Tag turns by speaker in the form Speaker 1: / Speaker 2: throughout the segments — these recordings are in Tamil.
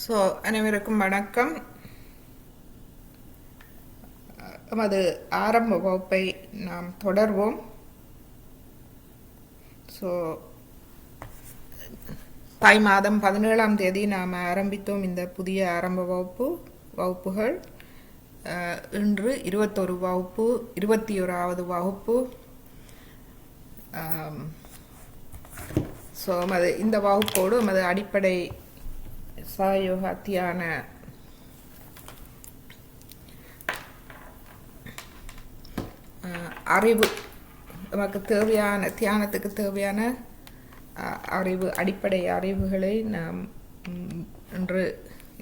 Speaker 1: ஸோ அனைவருக்கும் வணக்கம். நமது ஆரம்ப வகுப்பை நாம் தொடர்வோம். ஸோ தாய் மாதம் 17ஆம் தேதி நாம் ஆரம்பித்தோம் இந்த புதிய ஆரம்ப வகுப்புகள். இன்று 21 வகுப்பு, 21வது வகுப்பு. ஸோ இந்த வகுப்போடு நமது அடிப்படை சாயோகா தியான அறிவு, நமக்கு தேவையான தியானத்துக்கு தேவையான அடிப்படை அறிவுகளை நாம் இன்று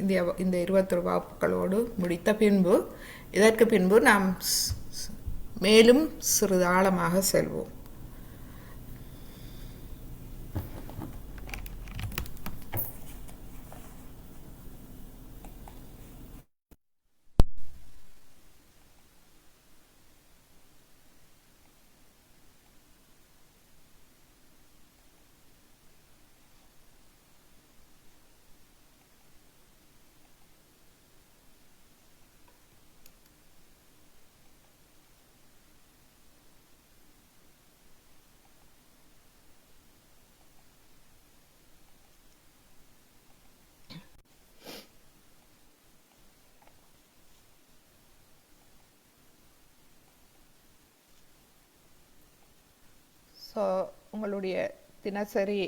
Speaker 1: இந்த 21 வகுப்புகளோடு முடித்த பின்பு, இதற்கு பின்பு நாம் மேலும் சிறிது ஆழமாக செல்வோம். ஸோ உங்களுடைய தினசரி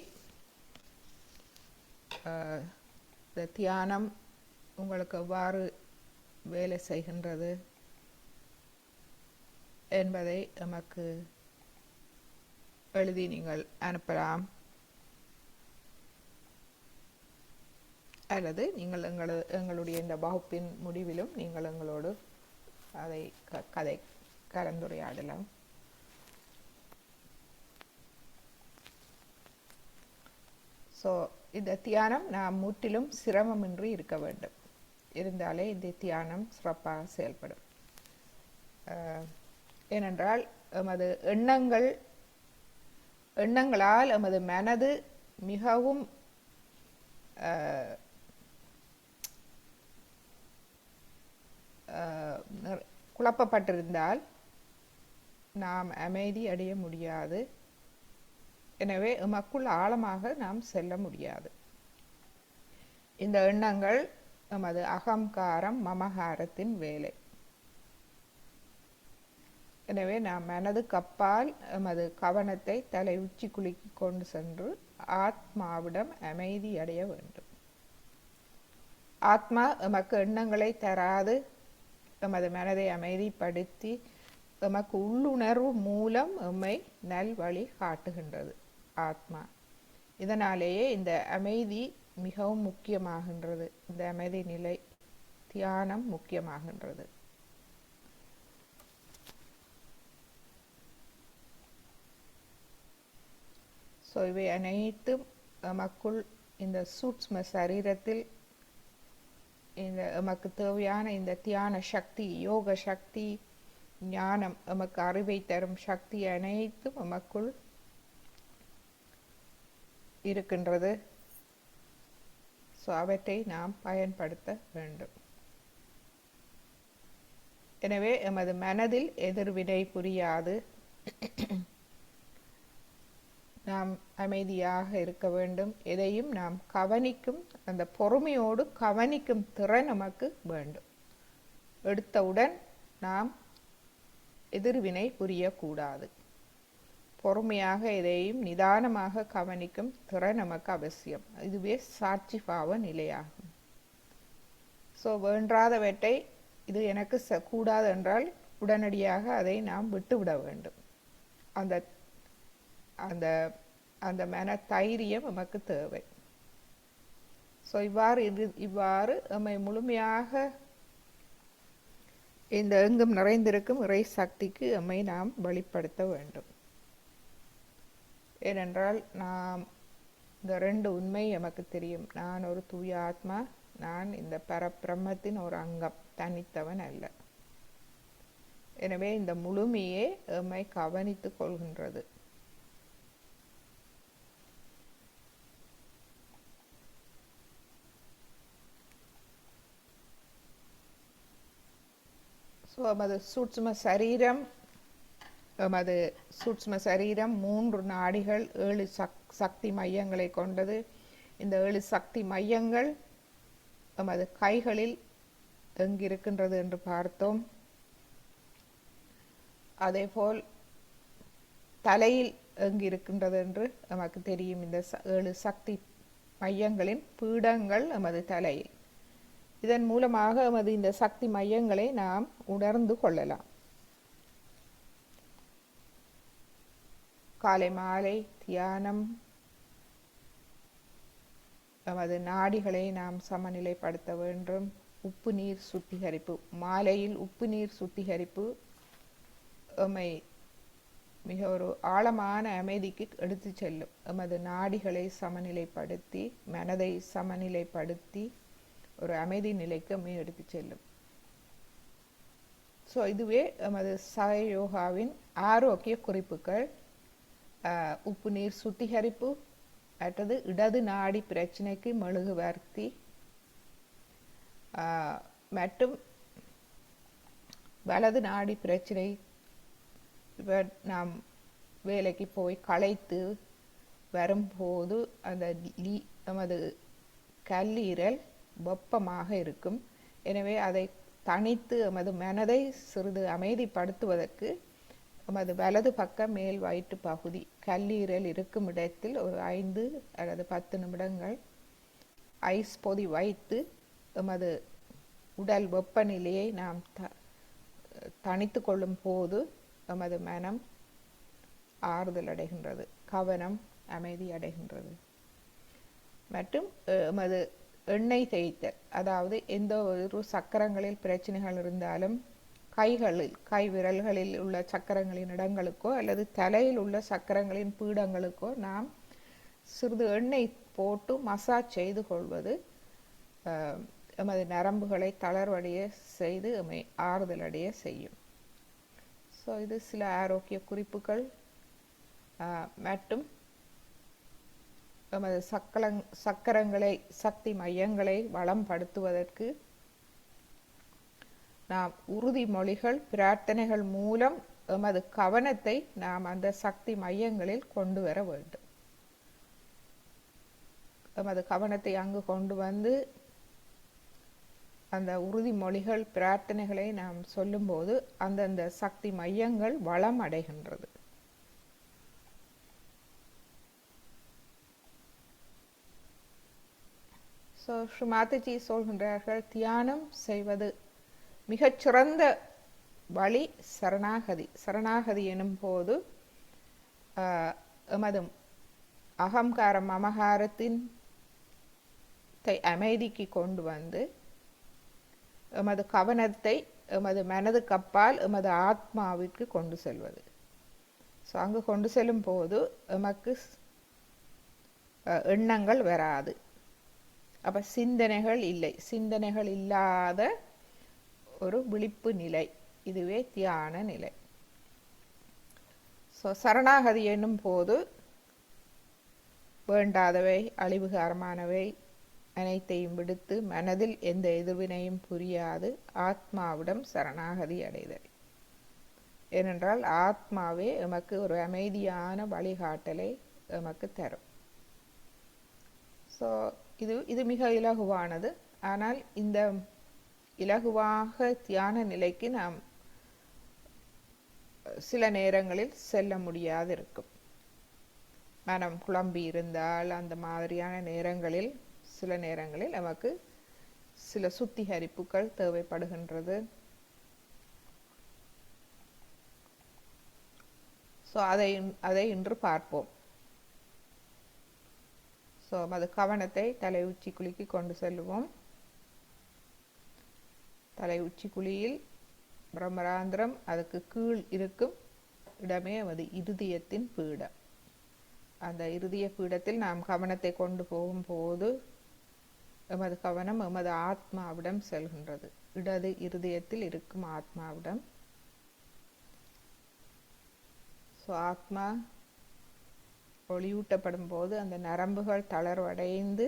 Speaker 1: தியானம் உங்களுக்கு எவ்வாறு வேலை செய்கின்றது என்பதை நமக்கு எழுதி நீங்கள் அனுப்பலாம், அல்லது நீங்கள் எங்களுடைய இந்த வகுப்பின் முடிவிலும் நீங்கள் எங்களோடு அதை கலந்துரையாடலாம். ஸோ இந்த தியானம் நாம் முற்றிலும் சிரமமின்றி இருக்க வேண்டும், இருந்தாலே இந்த தியானம் சிறப்பாக செயல்படும். ஏனென்றால் எமது எண்ணங்களால் எமது மனது மிகவும் குழப்பப்பட்டிருந்தால் நாம் அமைதி அடைய முடியாது. எனவே எமக்குள் ஆழமாக நாம் செல்ல முடியாது. இந்த எண்ணங்கள் நமது அகங்காரம், மமகாரத்தின் வேலை. எனவே நாம் மனதுக்கு அப்பால் எமது கவனத்தை தலை உச்சி குலுக்கி கொண்டு சென்று ஆத்மாவிடம் அமைதி அடைய வேண்டும். ஆத்மா எமக்கு எண்ணங்களை தராது, எமது மனதை அமைதிப்படுத்தி எமக்கு உள்ளுணர்வு மூலம் எம்மை நல்வழி காட்டுகின்றது ஆத்மா. இதனாலேயே இந்த அமைதி மிகவும் முக்கியமாகின்றது. இந்த அமைதி நிலை தியானம் முக்கியமாகின்றது. ஸோ இவை அனைத்தும் எமக்குள் இந்த சூட்ச்ம சரீரத்தில் இந்த எமக்கு தேவையான இந்த தியான சக்தி, யோக சக்தி, ஞானம், எமக்கு அறிவை தரும் சக்தி அனைத்தும் எமக்குள் இருக்கின்றது. ஸோ அவற்றை நாம் பயன்படுத்த வேண்டும். எனவே எமது மனதில் எதிர்வினை புரியாது, நாம் அமைதியாக இருக்க வேண்டும். எதையும் நாம் கவனிக்கும் அந்த பொறுமையோடு கவனிக்கும் திறன் நமக்கு வேண்டும். எடுத்தவுடன் நாம் எதிர்வினை புரியக்கூடாது. பொறுமையாக எதையும் நிதானமாக கவனிக்கும் திறன் நமக்கு அவசியம். இதுவே சாட்சி பாவ நிலையாகும். ஸோ வேண்டாதவற்றை இது எனக்கு கூடாது என்றால் உடனடியாக அதை நாம் விட்டுவிட வேண்டும். அந்த அந்த அந்த மன தைரியம் நமக்கு தேவை. ஸோ இவ்வாறு நம்மை முழுமையாக இந்த எங்கும் நிறைந்திருக்கும் இறை சக்திக்கு நம்மை நாம் வெளிப்படுத்த வேண்டும். ஏனென்றால் நாம் இந்த ரெண்டு உண்மை நமக்கு தெரியும். நான் ஒரு தூய ஆத்மா, நான் இந்த பரபிரம்மத்தின் ஒரு அங்கம், தனித்தவன் அல்ல. எனவே இந்த முழுமையே எம்மை கவனித்துக் கொள்கின்றது. ஸோ எமது சூட்சும சரீரம் எமது சூட்சும சரீரம் 3 நாடிகள் 7 சக்தி மையங்களை கொண்டது. இந்த 7 சக்தி மையங்கள் எமது கைகளில் எங்கிருக்கின்றது என்று பார்த்தோம். அதேபோல் தலையில் எங்கிருக்கின்றது என்று நமக்கு தெரியும். இந்த 7 சக்தி மையங்களின் பீடங்கள் எமது தலையில். இதன் மூலமாக எமது இந்த சக்தி மையங்களை நாம் உணர்ந்து கொள்ளலாம். காலை மாலை தியானம் எமது நாடிகளை நாம் சமநிலைப்படுத்த வேண்டும். உப்பு நீர் சுத்திகரிப்பு, மாலையில் உப்பு நீர் சுத்திகரிப்பு எம்மை மிக ஒரு ஆழமான அமைதிக்கு எடுத்து செல்லும். எமது நாடிகளை சமநிலைப்படுத்தி மனதை சமநிலைப்படுத்தி ஒரு அமைதி நிலைக்கு எம்மை எடுத்து செல்லும். ஸோ இதுவே எமது சாய யோகாவின் ஆரோக்கிய குறிப்புகள். உப்பு நீர் சுத்திகரிப்பு, மற்றது இடது நாடி பிரச்சனைக்கு மெழுகுவர்த்தி, மற்றும் வலது நாடி பிரச்சனை நாம் வேலைக்கு போய் களைத்து வரும்போது அந்த நமது கல்லீரல் வெப்பமாக இருக்கும். எனவே அதை தணித்து எமது மனதை சிறிது அமைதிப்படுத்துவதற்கு எமது வலது பக்க மேல் வயிற்று பகுதி கல்லீரல் இருக்கும் இடத்தில் ஒரு 5 அல்லது 10 நிமிடங்கள் ஐஸ் பொதி வைத்து எமது உடல் வெப்பநிலையை நாம் தணித்து கொள்ளும் போது எமது மனம் ஆறுதல் அடைகின்றது, கவனம் அமைதி அடைகின்றது. மற்றும் எமது எண்ணெய் தேய்த்தல், அதாவது எந்த ஒரு சக்கரங்களில் பிரச்சனைகள் இருந்தாலும் கை விரல்களில் உள்ள சக்கரங்களின் இடங்களுக்கோ அல்லது தலையில் உள்ள சக்கரங்களின் பீடங்களுக்கோ நாம் சிறிது எண்ணெய் போட்டு மசாஜ் செய்து கொள்வது எமது நரம்புகளை தளர்வடைய செய்து எம்மை ஆறுதல் அடைய செய்யும். ஸோ இது சில ஆரோக்கிய குறிப்புகள். மற்றும் எமது சக்கரங்களை சக்தி மையங்களை வளம்படுத்துவதற்கு நாம் உறுதிமொழிகள் பிரார்த்தனைகள் மூலம் எமது கவனத்தை நாம் அந்த சக்தி மையங்களில் கொண்டு வர வேண்டும். எமது கவனத்தை அங்கு கொண்டு வந்து அந்த உறுதிமொழிகள் பிரார்த்தனைகளை நாம் சொல்லும்போது அந்தந்த சக்தி மையங்கள் வளம் அடைகின்றது. ஸோ ஸ்ரீமாதாஜி சொல்கின்றார்கள், தியானம் செய்வது மிகச்சிறந்த வழி சரணாகதி. சரணாகதி எனும் போது எமது அகங்காரம் மமகாரத்தின் அமைதிக்கு கொண்டு வந்து எமது கவனத்தை எமது மனதுக்கு அப்பால் எமது ஆத்மாவிற்கு கொண்டு செல்வது. ஸோ அங்கு கொண்டு செல்லும் போது எமக்கு எண்ணங்கள் வராது. அப்போ சிந்தனைகள் இல்லை. சிந்தனைகள் இல்லாத ஒரு விழிப்பு நிலை, இதுவே தியான நிலை. ஸோ சரணாகதி என்னும் போது வேண்டாதவை அழிவுகாரமானவை அனைத்தையும் விடுத்து மனதில் எந்த எதிர்வினையும் புரியாது ஆத்மாவிடம் சரணாகதி அடைதல். ஏனென்றால் ஆத்மாவே எமக்கு ஒரு அமைதியான வழிகாட்டலை எமக்கு தரும். ஸோ இது மிக இலகுவானது. ஆனால் இந்த இலகுவாக தியான நிலைக்கு நாம் சில நேரங்களில் செல்ல முடியாது இருக்கும். மனம் குழம்பி இருந்தால் அந்த மாதிரியான நேரங்களில் சில நேரங்களில் நமக்கு சில சுத்திகரிப்புகள் தேவைப்படுகின்றது. ஸோ அதை இன்று பார்ப்போம். ஸோ அது கவனத்தை தலை உச்சி குழிக்கு கொண்டு செல்லுவோம். தலை உச்சி குழியில் பிரம்மராந்திரம், அதுக்கு கீழ் இருக்கும் இடமே அது இருதயத்தின் பீடம். அந்த இருதய பீடத்தில் நாம் கவனத்தை கொண்டு போகும்போது எமது கவனம் எமது ஆத்மாவிடம் செல்கின்றது. இடது இருதயத்தில் இருக்கும் ஆத்மாவிடம். ஸோ ஆத்மா ஒளியூட்டப்படும் போது அந்த நரம்புகள் தளர்வடைந்து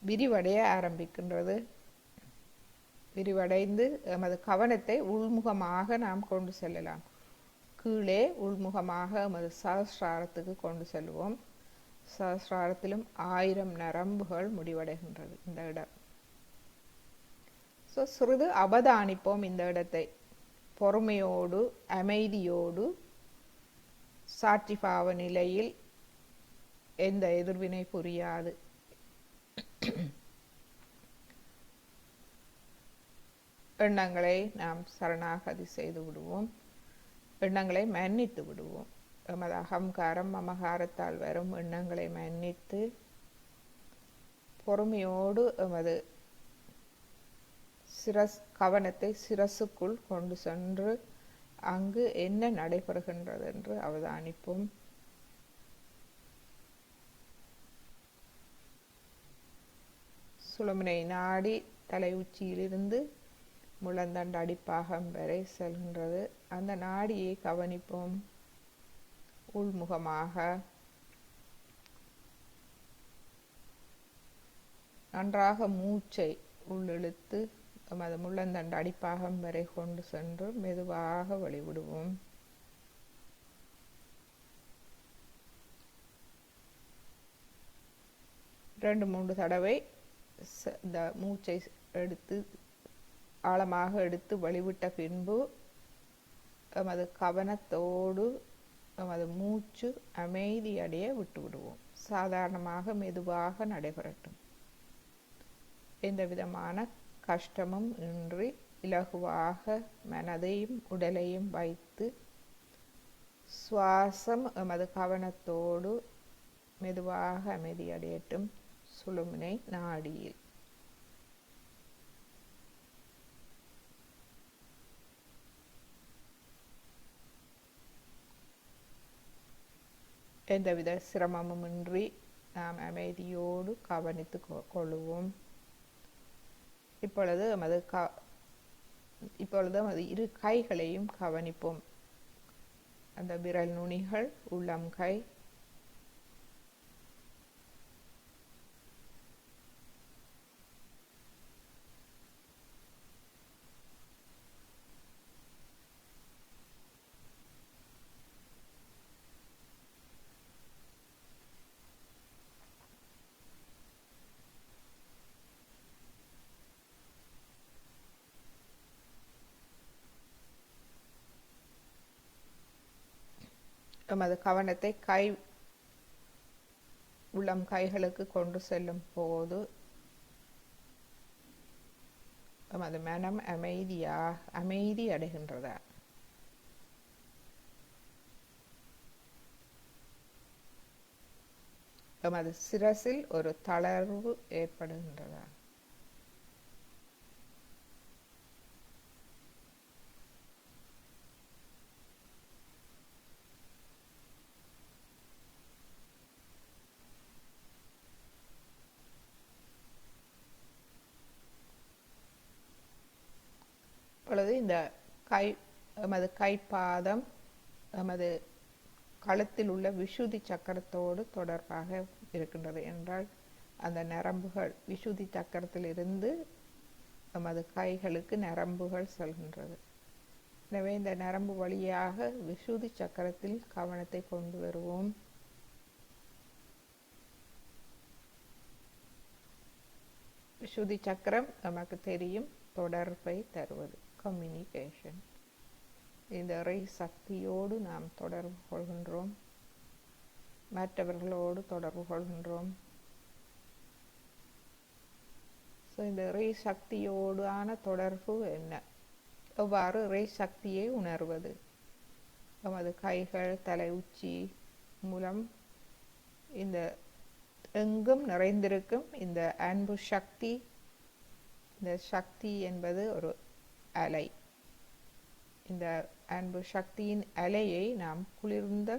Speaker 1: விரிவடைய ஆரம்பிக்கின்றது. விரிவடைந்து எமது கவனத்தை உள்முகமாக நாம் கொண்டு செல்லலாம். கீழே உள்முகமாக எமது சஹஸ்ராரத்துக்கு கொண்டு செல்வோம். சஹஸ்ராரத்திலும் 1000 நரம்புகள் முடிவடைகின்றது இந்த இடம். ஸோ சிறிது அவதானிப்போம் இந்த இடத்தை. பொறுமையோடு, அமைதியோடு, சாட்சிபாவ நிலையில், எந்த எதிர்வினை புரியாது எண்ணங்களை நாம் சரணாகதி செய்து விடுவோம். எண்ணங்களை மன்னித்து விடுவோம். எமது அகங்காரம் மமகாரத்தால் வரும் எண்ணங்களை மன்னித்து பொறுமையோடு எமது கவனத்தை சிரசுக்குள் கொண்டு சென்று அங்கு என்ன நடைபெறுகின்றது என்று அவதானிப்போம். சுழுமுனை நாடி தலை உச்சியிலிருந்து முழந்தண்டு அடிப்பாகம் வரை செல்கின்றது. அந்த நாடியை கவனிப்போம். உள்முகமாக நன்றாக மூச்சை உள்ளிழுத்து அது முள்ளந்தண்டு அடிப்பாகம் வரை கொண்டு சென்று மெதுவாக வெளிவிடுவோம். ரெண்டு மூன்று தடவை இந்த மூச்சை எடுத்து ஆழமாக எடுத்து வெளிவிட்ட பின்பு எமது கவனத்தோடு எமது மூச்சு அமைதியடைய விட்டு விடுவோம். சாதாரணமாக மெதுவாக நடைபெறட்டும். எந்த விதமான கஷ்டமும் இன்றி இலகுவாக மனதையும் உடலையும் வைத்து சுவாசம் எமது கவனத்தோடு மெதுவாக அமைதியடையட்டும். சுழுமுனை நாடியில் எந்தவித சிரமமுமின்றி நாம் அமைதியோடு கவனித்து கொள்ளுவோம். இப்பொழுது நமது இரு கைகளையும் கவனிப்போம். அந்த விரல் நுனிகள், உள்ளம் கை, எமது கவனத்தை உள்ளம் கைகளுக்கு கொண்டு செல்லும் போது எமது மனம் அமைதி அடைகின்றதா? எமது சிரசில் ஒரு தளர்வு ஏற்படுகின்றதா? இப்பொழுது இந்த எமது கைப்பாதம் எமது கழுத்தில் உள்ள விசுதி சக்கரத்தோடு தொடர்பாக இருக்கின்றது என்றால் அந்த நரம்புகள் விசுதி சக்கரத்திலிருந்து எமது கைகளுக்கு நரம்புகள் செல்கின்றது. எனவே இந்த நரம்பு வழியாக விசுதி சக்கரத்தில் கவனத்தை கொண்டு வருவோம். விசுதி சக்கரம் நமக்கு தெரியும், தொடர்பை தருவது, கம்யூனிகேஷன். இந்த இறை சக்தியோடு நாம் தொடர்பு கொள்கின்றோம், மற்றவர்களோடு தொடர்பு கொள்கின்றோம். இந்த இறை சக்தியோடான தொடர்பு என்ன? எவ்வாறு இறை சக்தியை உணர்வது? நமது கைகள், தலை உச்சி மூலம் இந்த எங்கும் நிறைந்திருக்கும் இந்த அன்பு சக்தி, இந்த சக்தி என்பது ஒரு அலை. இந்த அன்பு சக்தியின் அலையை நாம் குளிர்ந்த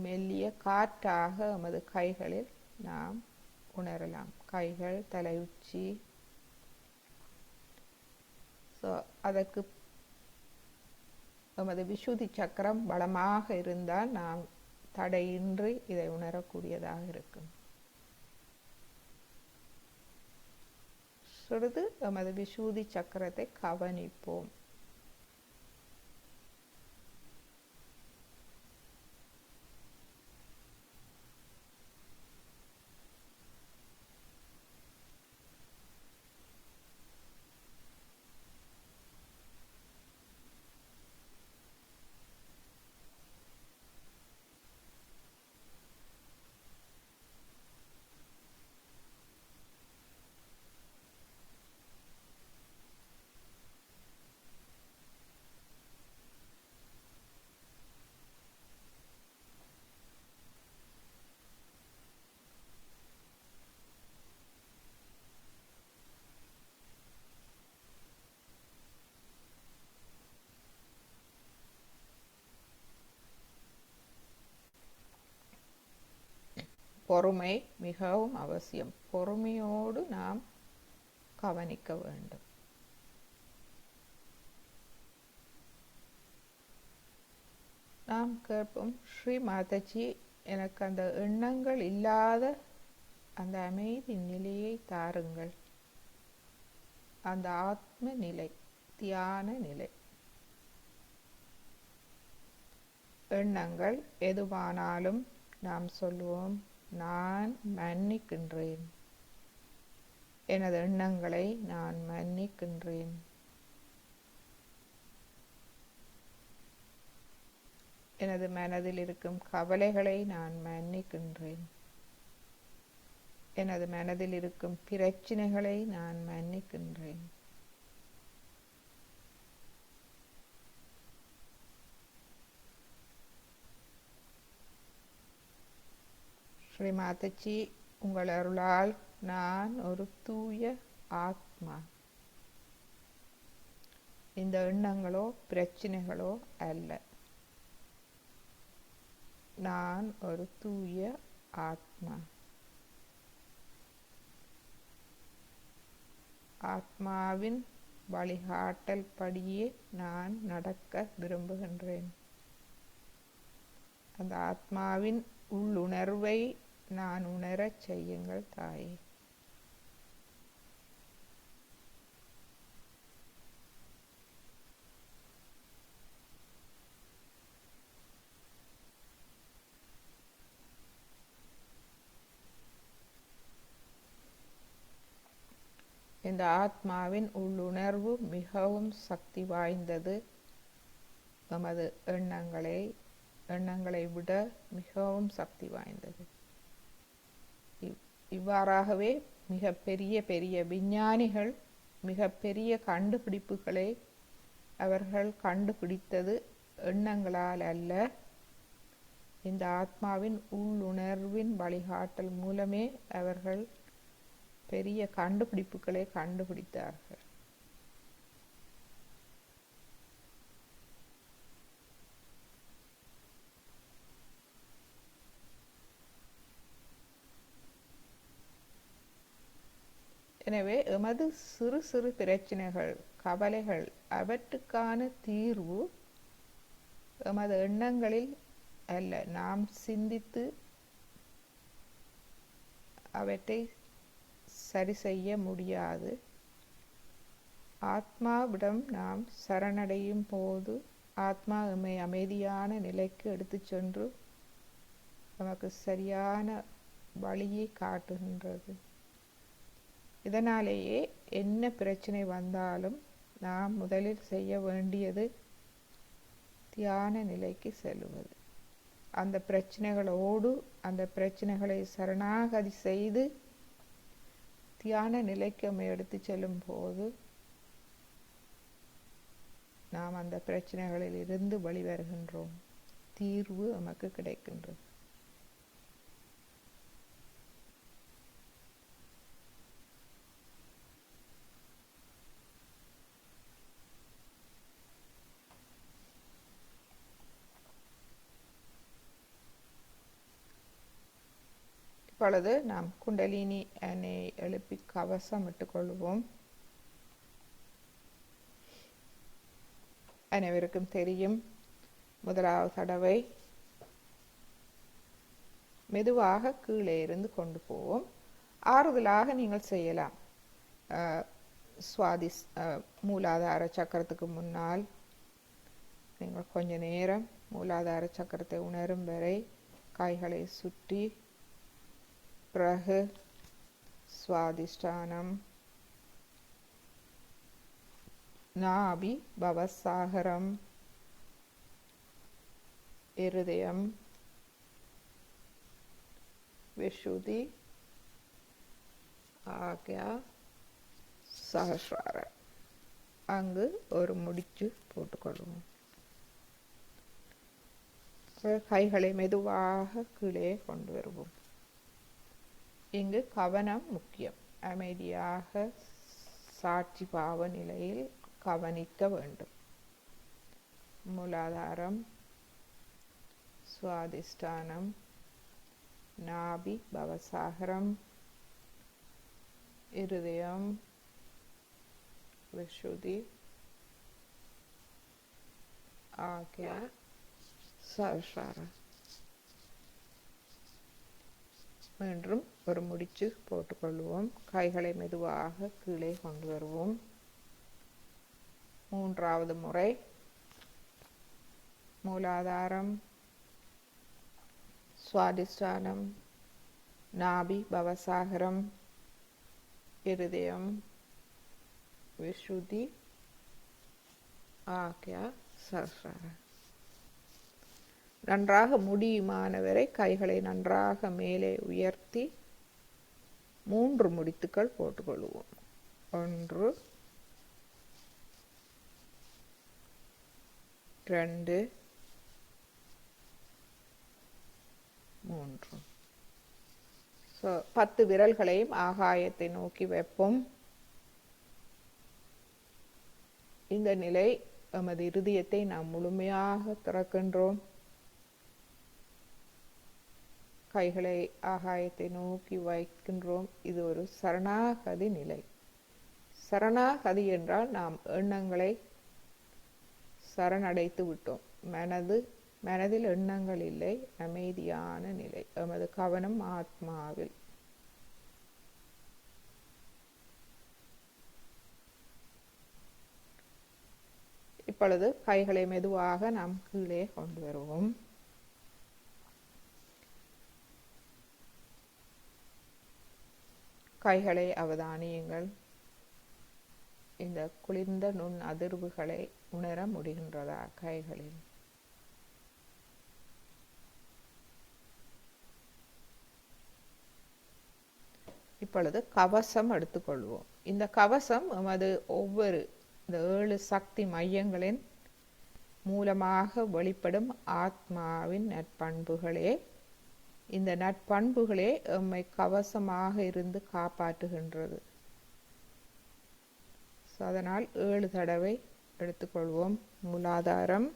Speaker 1: மெல்லிய காற்றாக நமது கைகளில் நாம் உணரலாம். கைகள், தலை உச்சி. அதற்கு நமது விசுதி சக்கரம் பலமாக இருந்தால் நாம் தடையின்றி இதை உணரக்கூடியதாக இருக்கும். சிறிது எமது விசூதி சக்கரத்தை கவனிப்போம். பொறுமை மிகவும் அவசியம். பொறுமையோடு நாம் கவனிக்க வேண்டும். நாம் கேட்போம், ஸ்ரீ மாதாஜி எனக்கு அந்த எண்ணங்கள் இல்லாத அந்த அமைதி நிலையை தாருங்கள், அந்த ஆத்ம நிலை, தியான நிலை. எண்ணங்கள் எதுவானாலும் நாம் சொல்லுவோம், நான் மன்னிக்கின்றேன், எனது எண்ணங்களை நான் மன்னிக்கின்றேன். எனது மனதில் இருக்கும் கவலைகளை நான் மன்னிக்கின்றேன், எனது மனதில் இருக்கும் பிரச்சனைகளை நான் மன்னிக்கின்றேன். ஸ்ரீ மாதாஜி, உங்கள் அருளால் நான் ஒரு தூய ஆத்மா. இந்த எண்ணங்களோ பிரச்சனைகளோ அல்ல, நான் ஒரு தூய ஆத்மா. ஆத்மாவின் வழிகாட்டல் படியே நான் நடக்க விரும்புகின்றேன். அந்த ஆத்மாவின் உள்ளுணர்வை நான் உணரச் செய்யுங்கள் தாயே. இந்த ஆத்மாவின் உள்ளுணர்வு மிகவும் சக்தி வாய்ந்தது. நமது எண்ணங்களை விட மிகவும் சக்தி வாய்ந்தது. இவ்வாறாகவே மிக பெரிய பெரிய விஞ்ஞானிகள் மிக பெரிய கண்டுபிடிப்புகளை அவர்கள் கண்டுபிடித்தது எண்ணங்களால் அல்ல, இந்த ஆத்மாவின் உள்ளுணர்வின் வழிகாட்டல் மூலமே அவர்கள் பெரிய கண்டுபிடிப்புகளை கண்டுபிடித்தார்கள். எனவே எமது சிறு சிறு பிரச்சனைகள், கவலைகள், அவற்றுக்கான தீர்வு எமது எண்ணங்களில் அல்ல. நாம் சிந்தித்து அவற்றை சரி செய்ய முடியாது. ஆத்மாவிடம் நாம் சரணடையும் போது ஆத்மா எம்மை அமைதியான நிலைக்கு எடுத்து சென்று நமக்கு சரியான வழியை காட்டுகின்றது. இதனாலேயே என்ன பிரச்சனை வந்தாலும் நாம் முதலில் செய்ய வேண்டியது தியான நிலைக்கு செல்வது. அந்த பிரச்சனைகளோடு அந்த பிரச்சனைகளை சரணாகதி செய்து தியான நிலைக்கு நம்மை எடுத்து செல்லும் போது நாம் அந்த பிரச்சனைகளில் இருந்து வெளிவருகின்றோம். தீர்வு நமக்கு கிடைக்கின்றது. இப்பொழுது நாம் குண்டலினி அணை எழுப்பி கவசம் இட்டுக் கொள்வோம். அனைவருக்கும் தெரியும், முதலாவது தடவை மெதுவாக கீழே இருந்து கொண்டு போவோம். ஆறுதலாக நீங்கள் செய்யலாம். சுவாதி மூலாதார சக்கரத்துக்கு முன்னால் நீங்கள் கொஞ்ச நேரம் மூலாதார சக்கரத்தை உணரும் வரை கைகளை சுற்றி, பிறகு சுவாதிஷ்டானம், நாபி, பவசாகரம், இருதயம், விஷுதி, ஆக்யா, சஹஸ்ரார. அங்கு ஒரு முடிச்சு போட்டுக்கொள்வோம். கைகளை மெதுவாக கீழே கொண்டு வருவோம். இங்கு கவனம் முக்கியம். அமைதியாக சாட்சி பாவ நிலையில் கவனிக்க வேண்டும். மூலாதாரம், சுவாதிஷ்டானம், நாபி, பவசாகரம், இருதயம், விஷுதி, ஆக்யா, சஹஸ்ரார. மீண்டும் ஒரு முடிச்சு போட்டுக்கொள்வோம். கைகளை மெதுவாக கீழே கொண்டு வருவோம். மூன்றாவது முறை மூலாதாரம், சுவாதிஷ்டானம், நாபி, பவசாகரம், இருதயம், விஷுதி, ஆக்யா, சஹஸ்ரார. நன்றாக முடியுமானவரை கைகளை நன்றாக மேலே உயர்த்தி 3 முடித்துக்கள் போட்டுக்கொள்வோம். 1, 2, 3. 10 விரல்களையும் ஆகாயத்தை நோக்கி வைப்போம். இந்த நிலை எமது இருதயத்தை நாம் முழுமையாக திறக்கின்றோம். கைகளை ஆகாயத்தை நோக்கி வைக்கின்றோம். இது ஒரு சரணாகதி நிலை. சரணாகதி என்றால் நாம் எண்ணங்களை சரணடைத்து விட்டோம். மனதில் எண்ணங்கள் இல்லை, அமைதியான நிலை. எமது கவனம் ஆத்மாவில். இப்பொழுது கைகளை மெதுவாக நாம் கீழே கொண்டு வருவோம். கைகளை அவதானியுங்கள். இந்த குளிர்ந்த நுண் அதிர்வுகளை உணர முடிகின்றதா கைகளில்? இப்பொழுது கவசம் எடுத்துக்கொள்வோம். இந்த கவசம் எமது ஒவ்வொரு இந்த 7 சக்தி மையங்களின் மூலமாக வெளிப்படும் ஆத்மாவின் நற்பண்புகளே. இந்த நற்பண்புகளே எம்மை கவசமாக இருந்து காப்பாற்றுகின்றது. அதனால் 7 தடவை எடுத்துக்கொள்வோம். மூலாதாரம்,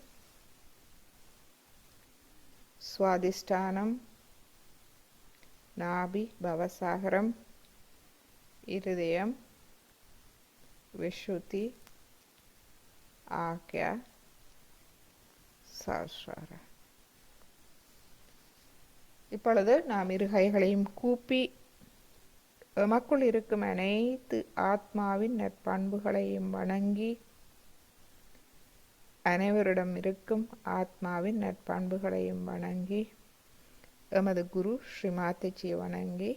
Speaker 1: சுவாதிஷ்டானம், நாபி, பவசாகரம், இருதயம், விஷுதி, ஆக்யா, சஹஸ்ரார. இப்பொழுது நாம் இரு கைகளையும் கூப்பி எமக்குள் இருக்கும் அனைத்து ஆத்மாவின் நற்பண்புகளையும் வணங்கி, அனைவரிடம் இருக்கும் ஆத்மாவின் நற்பண்புகளையும் வணங்கி, எமது குரு ஸ்ரீமாத்திஜியை வணங்கி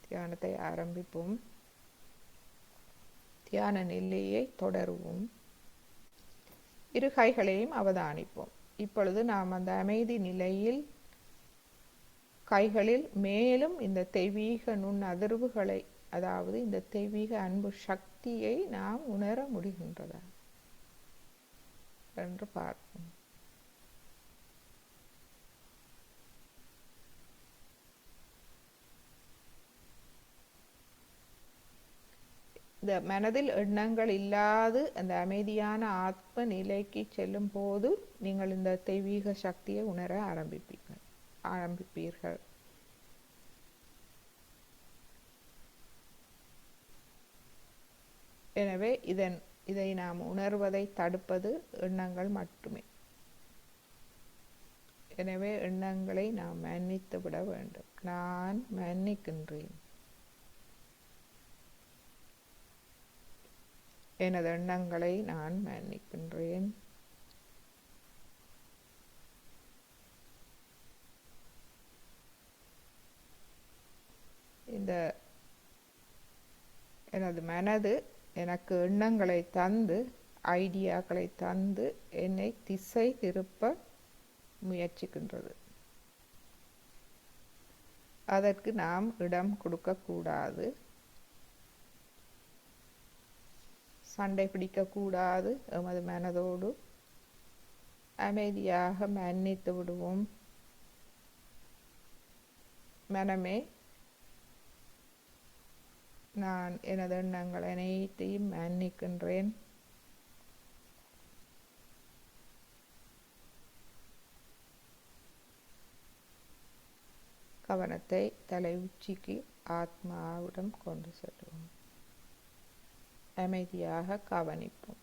Speaker 1: தியானத்தை ஆரம்பிப்போம். தியான நிலையை தொடருவோம். இரு கைகளையும் அவதானிப்போம். இப்பொழுது நாம் அந்த அமைதி நிலையில் கைகளில் மேலும் இந்த தெய்வீக நுண் அதிர்வுகளை, அதாவது இந்த தெய்வீக அன்பு சக்தியை நாம் உணர முடிகின்றதா என்று பார்ப்போம். இந்த மனதில் எண்ணங்கள் இல்லாது அந்த அமைதியான ஆத்ம நிலைக்கு செல்லும் போது நீங்கள் இந்த தெய்வீக சக்தியை உணர ஆரம்பிப்பீர்கள். எனவே இதை நாம் உணர்வதை தடுப்பது எண்ணங்கள் மட்டுமே. எனவே எண்ணங்களை நாம் மன்னித்து விட வேண்டும். நான் மன்னிக்கின்றேன். எனது எண்ணங்களை நான் மன்னிக்கின்றேன். இந்த எனது மனது எனக்கு எண்ணங்களை தந்து, ஐடியாக்களை தந்து என்னை திசை திருப்ப முயற்சிக்கின்றது. அதற்கு நாம் இடம் கொடுக்கக்கூடாது, சண்டை பிடிக்கக்கூடாது. எமது மனதோடு அமைதியாக மன்னித்து விடுவோம். மனமே, நான் எனது எண்ணங்கள் அனைத்தையும் மன்னிக்கின்றேன். கவனத்தை தலை உச்சிக்கு ஆத்மாவிடம் கொண்டு செல்வோம். அமைதியாக கவனிப்போம்.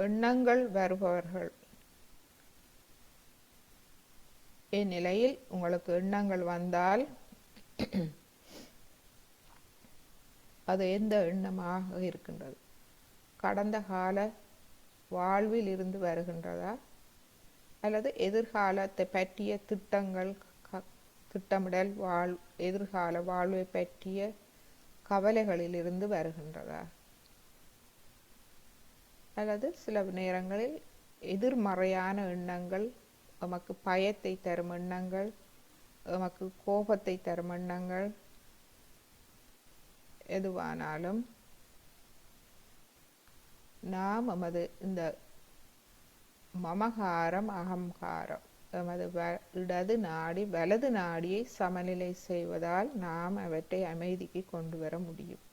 Speaker 1: எண்ணங்கள் வருபவர்கள், இந்நிலையில் உங்களுக்கு எண்ணங்கள் வந்தால் அது எந்த எண்ணமாக இருக்கின்றது? கடந்த கால வாழ்வில் இருந்து வருகின்றதா, அல்லது எதிர்காலத்தை பற்றிய திட்டங்கள், திட்டமிடல், எதிர்கால வாழ்வை பற்றிய கவலைகளில் இருந்து வருகின்றதா, அல்லது சில நேரங்களில் எதிர்மறையான எண்ணங்கள், நமக்கு பயத்தை தரும் எண்ணங்கள், நமக்கு கோபத்தை தரும் எண்ணங்கள், எதுவானாலும் நாம் நமது இந்த மமகாரம், அகங்காரம், நமது இடது நாடி வலது நாடியை சமநிலை செய்வதால் நாம் அவற்றை அமைதிக்கு கொண்டு வர முடியும்.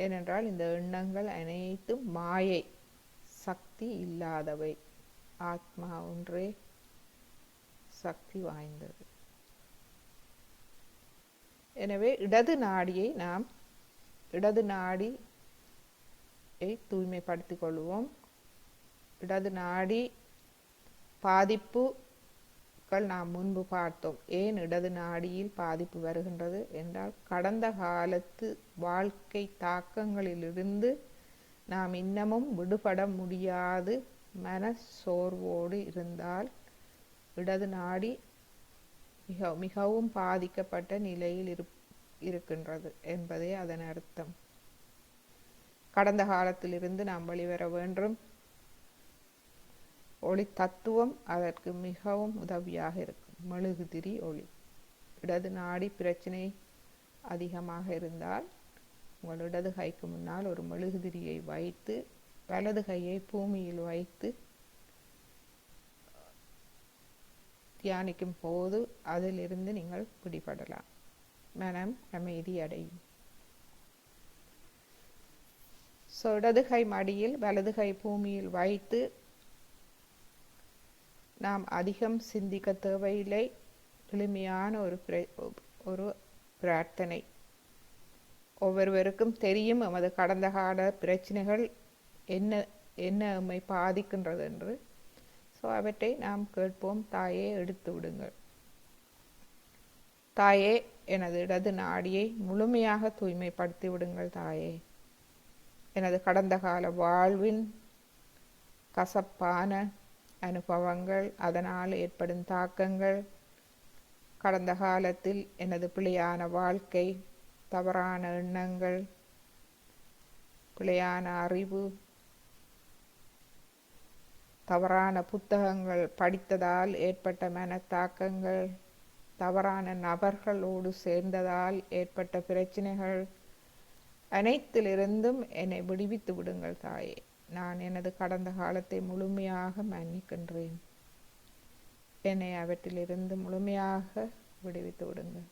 Speaker 1: ஏனென்றால் இந்த எண்ணங்கள் அனைத்தும் மாயை, சக்தி இல்லாதவை. ஆத்மா ஒன்றே சக்தி வாய்ந்தது. எனவே இடது நாடியை தூய்மைப்படுத்திக் கொள்வோம். இடது நாடி பாதிப்புகள் நாம் முன்பு பார்த்தோம். ஏன் இடது நாடியில் பாதிப்பு வருகின்றது என்றால், கடந்த காலத்து வாழ்க்கை தாக்கங்களிலிருந்து நாம் இன்னமும் விடுபட முடியாது மன சோர்வோடு இருந்தால் இடது நாடி மிகவும் பாதிக்கப்பட்ட நிலையில் இருக்கின்றது என்பதே அதன் அர்த்தம். கடந்த காலத்திலிருந்து நாம் வெளிவர வேண்டும். ஒளி தத்துவம் அதற்கு மிகவும் உதவியாக இருக்கும். மெழுகுதிரி ஒளி. இடது நாடி பிரச்சனை அதிகமாக இருந்தால் உங்கள் இடது கைக்கு முன்னால் ஒரு மெழுகுதிரியை வைத்து, வலது கையை பூமியில் வைத்து தியானிக்கும் போது அதிலிருந்து நீங்கள் பிடிபடலாம். மனம் அமைதி அடையும். இடது கை மடியில் வலது கை பூமியில் வைத்து நாம் அதிகம் சிந்திக்க தேவையில்லை. எளிமையான ஒரு பிரார்த்தனை. ஒவ்வொருவருக்கும் தெரியும் எமது கடந்த கால பிரச்சனைகள் என்ன நம்மை பாதிக்கின்றது என்று. அவற்றை நாம் கேட்போம். தாயே, எடுத்து விடுங்கள். தாயே, எனது இடது நாடியை முழுமையாக தூய்மைப்படுத்தி விடுங்கள். தாயே, எனது கடந்த கால வாழ்வின் கசப்பான அனுபவங்கள், அதனால் ஏற்படும் தாக்கங்கள், கடந்த காலத்தில் எனது பிழையான வாழ்க்கை, தவறான எண்ணங்கள், பிழையான அறிவு, தவறான புத்தகங்கள் படித்ததால் ஏற்பட்ட மனத்தாக்கங்கள், தவறான நபர்களோடு சேர்ந்ததால் ஏற்பட்ட பிரச்சனைகள், அனைத்திலிருந்தும் என்னை விடுவித்து விடுங்கள் தாயே. நான் எனது கடந்த காலத்தை முழுமையாக மன்னிக்கின்றேன். என்னை அவற்றிலிருந்து முழுமையாக விடுவித்து விடுங்கள்.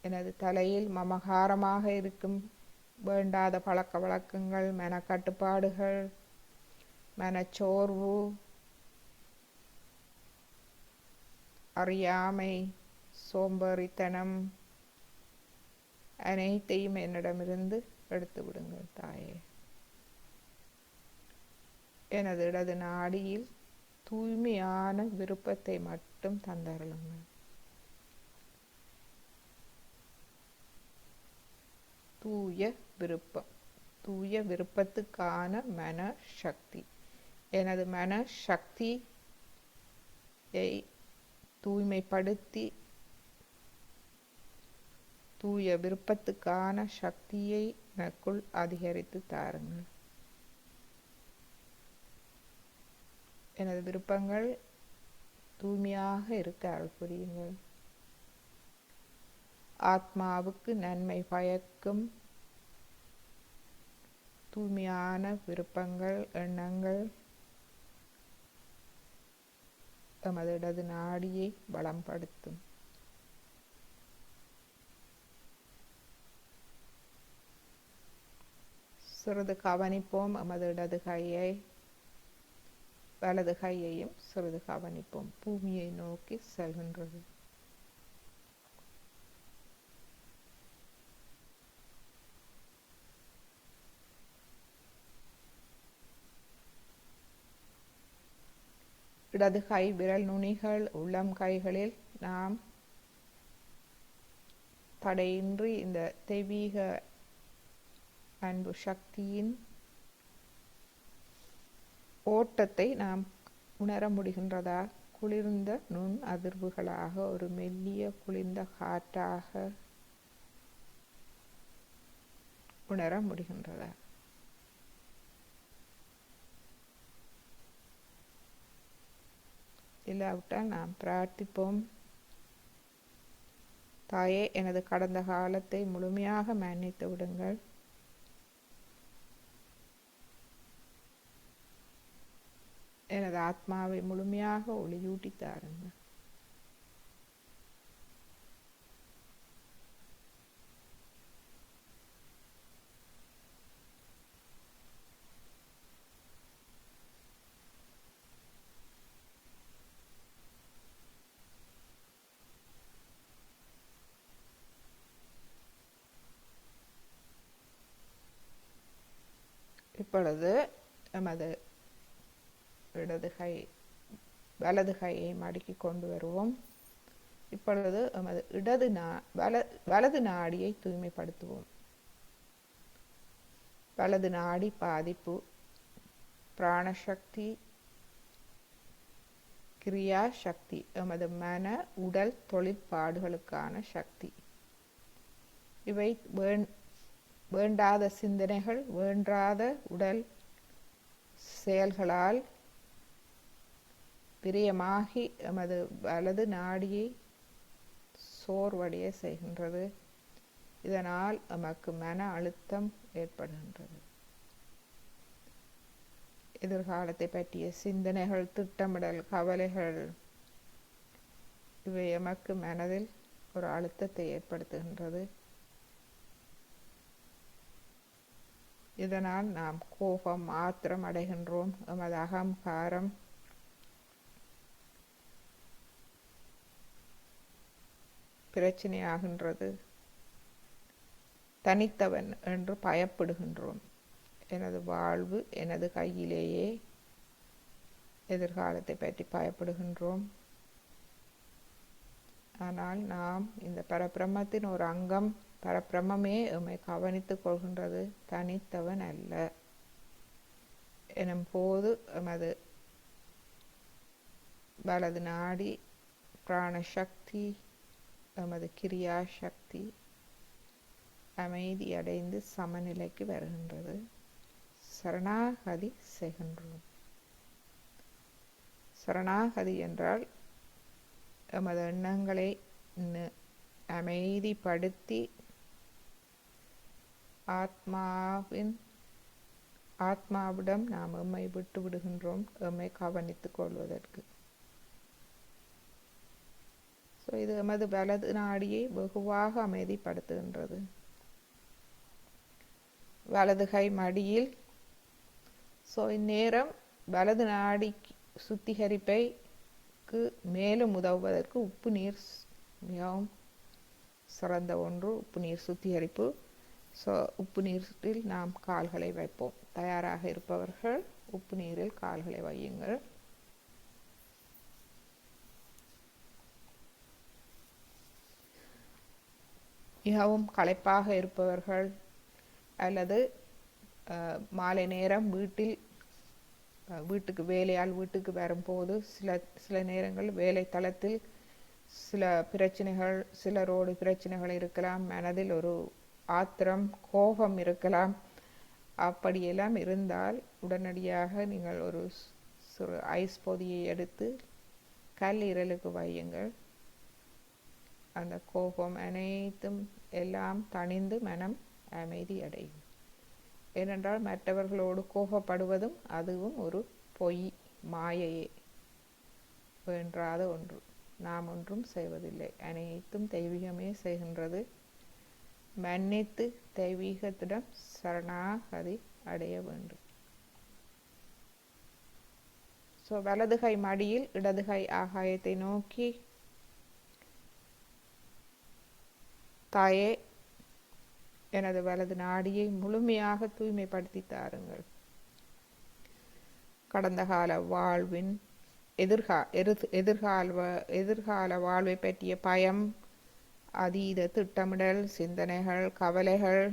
Speaker 1: எனது தலையில் மமகாரமாக இருக்கும் வேண்டாத பழக்க வழக்கங்கள், மனக்கட்டுப்பாடுகள், மனச்சோர்வு, அறியாமை, சோம்பேறித்தனம் அனைத்தையும் என்னிடமிருந்து எடுத்து விடுங்கள் தாயே. எனது இடது நாடியில் தூய்மையான விருப்பத்தை மட்டும் தந்தருளுங்கள். தூய விருப்பம், தூய விருப்பத்துக்கான மன சக்தி. எனது மன சக்தியை தூய்மைப்படுத்தி தூய விருப்பத்துக்கான சக்தியை எனக்குள் அதிகரித்து தாருங்கள். எனது விருப்பங்கள் தூய்மையாக இருக்க அருள் புரியுங்கள். ஆத்மாவுக்கு நன்மை பயக்கும் தூய்மையான விருப்பங்கள், எண்ணங்கள் எமது இடது நாடியை பலப்படுத்தும். சிறிது கவனிப்போம் எமது இடது கையை, வலது கையையும் சிறிது கவனிப்போம். பூமியை நோக்கி செல்கின்றது. இடது கை விரல் நுனிகள் உள்ளம் கைகளில் நாம் தடையின்றி இந்த தெய்வீக அன்பு சக்தியின் ஓட்டத்தை நாம் உணர முடிகின்றதா? குளிர்ந்த நுண் அதிர்வுகளாக, ஒரு மெல்லிய குளிர்ந்த காற்றாக உணர முடிகின்றதா? இல்லாவிட்டால் நாம் பிரார்த்திப்போம். தாயே, எனது கடந்த காலத்தை முழுமையாக மன்னித்து விடுங்கள். எனது ஆத்மாவை முழுமையாக ஒளியூட்டி தாருங்கள். இப்பொழுது எமது இடது கை வலது கையை மடக்கி கொண்டு வருவோம். இப்பொழுது எமது வலது நாடியை தூய்மைப்படுத்துவோம். வலது நாடி பாதிப்பு, பிராணசக்தி, கிரியா சக்தி, எமது மன உடல் தொழிற்பாடுகளுக்கான சக்தி. இவை வேண்டாத சிந்தனைகள், வேண்டாத உடல் செயல்களால் பிரியமாகி எமது வலது நாடியை சோர்வடைய செய்கின்றது. இதனால் எமக்கு மன அழுத்தம் ஏற்படுகின்றது. எதிர்காலத்தை பற்றிய சிந்தனைகள், திட்டமிடல், கவலைகள் இவை எமக்கு மனதில் ஒரு அழுத்தத்தை ஏற்படுத்துகின்றது. இதனால் நாம் கோபம், ஆத்திரம் அடைகின்றோம். எமது அகங்காரம் பிரச்சனையாகின்றது. தனித்தவன் என்று பயப்படுகின்றோம். எனது வாழ்வு எனது கையிலேயே, எதிர்காலத்தை பற்றி பயப்படுகின்றோம். ஆனால் நாம் இந்த பரபிரம்மத்தின் ஒரு அங்கம். பரபிரம்மே எம்மை கவனித்துக் கொள்கின்றது, தனித்தவன் அல்ல எனும் போது எமது வலது நாடி பிராணசக்தி, எமது கிரியா சக்தி அமைதி அடைந்து சமநிலைக்கு வருகின்றது. சரணாகதி செய்கின்றோம். சரணாகதி என்றால் எமது எண்ணங்களை அமைதிப்படுத்தி ஆத்மாவிடம் நாம் எம்மை விட்டு விடுகின்றோம், எம்மை கவனித்துக் கொள்வதற்கு. இது எமது வலது நாடியை வெகுவாக அமைதிப்படுத்துகின்றது. வலது கை மடியில். இந்நேரம் வலது நாடி சுத்திகரிப்பைக்கு மேலும் உதவுவதற்கு உப்பு நீர் மிகவும் சிறந்த ஒன்று. உப்பு நீர் சுத்திகரிப்பு ஸோ உப்பு நீரில் நாம் கால்களை வைப்போம். தயாராக இருப்பவர்கள் உப்பு நீரில் கால்களை வையுங்கள். மிகவும் களைப்பாக இருப்பவர்கள் அல்லது மாலை நேரம் வீட்டுக்கு வீட்டுக்கு வரும்போது சில நேரங்கள் வேலை தளத்தில் சில பிரச்சனைகள், சிலரோடு பிரச்சனைகள் இருக்கலாம், மனதில் ஒரு ஆத்திரம், கோபம் இருக்கலாம். அப்படியெல்லாம் இருந்தால் உடனடியாக நீங்கள் ஒரு சிறு ஐஸ் பொதியை எடுத்து கல்லீரலுக்கு வையுங்கள். அந்த கோபம் அனைத்தும் எல்லாம் தணிந்து மனம் அமைதி அடையும். ஏனென்றால் மற்றவர்களோடு கோபப்படுவதும் அதுவும் ஒரு பொய், மாயையே, வேண்டாத ஒன்று. நாம் ஒன்றும் செய்வதில்லை, அனைத்தும் தெய்வீகமே செய்கின்றது. மன்னித்து தெய்வீகத்திடம் சரணாகதி அடைய வேண்டும். ஸோ வலதுகை மடியில், இடதுகை ஆகாயத்தை நோக்கி. தாயே, எனது வலது நாடியை முழுமையாக தூய்மைப்படுத்தி தாருங்கள். கடந்த கால வாழ்வின் எதிர்கால வாழ்வை பற்றிய பயம், அதீத திட்டமிடல், சிந்தனைகள், கவலைகள்,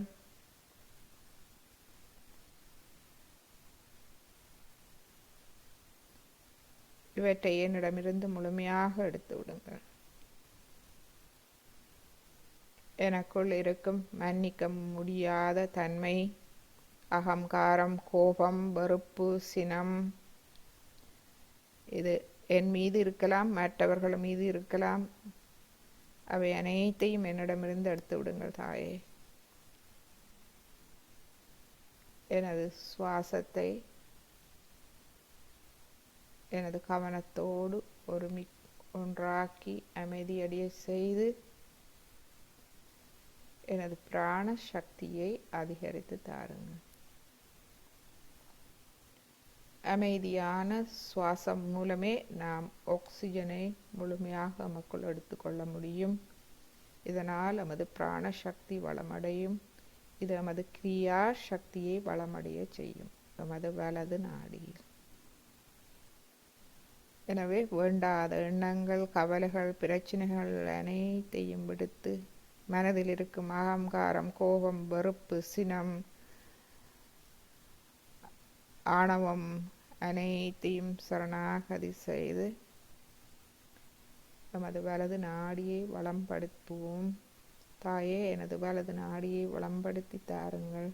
Speaker 1: இவற்றை என்னிடமிருந்து முழுமையாக எடுத்து விடுங்கள். எனக்குள் இருக்கும் மன்னிக்க முடியாத தன்மை, அகங்காரம், கோபம், வெறுப்பு, சினம், இது என் மீது இருக்கலாம், மற்றவர்கள் மீது இருக்கலாம். அவை அனைத்தையும் என்னிடமிருந்து எடுத்து விடுங்கள் தாயே. எனது சுவாசத்தை எனது கவனத்தோடு ஒன்றாக்கி அமைதியடைய செய்து எனது பிராண சக்தியை அதிகரித்து தாருங்கள். அமைதியான சுவாசம் மூலமே நாம் ஆக்சிஜனை முழுமையாக நமக்குள் எடுத்துக்கொள்ள முடியும். இதனால் நமது பிராண சக்தி வளமடையும். இது நமது கிரியா சக்தியை வளமடைய செய்யும் நமது வலது நாடியில். எனவே வேண்டாத எண்ணங்கள், கவலைகள், பிரச்சனைகள் அனைத்தையும் விடுத்து மனதில் இருக்கும் அகங்காரம், கோபம், வெறுப்பு, சினம், ஆணவம் அனைத்தையும் சரணாகதி செய்து நமது வலது நாடியை வளம்படுத்துவோம். தாயே, எனது வலது நாடியை வளம்படுத்தி தாருங்கள்.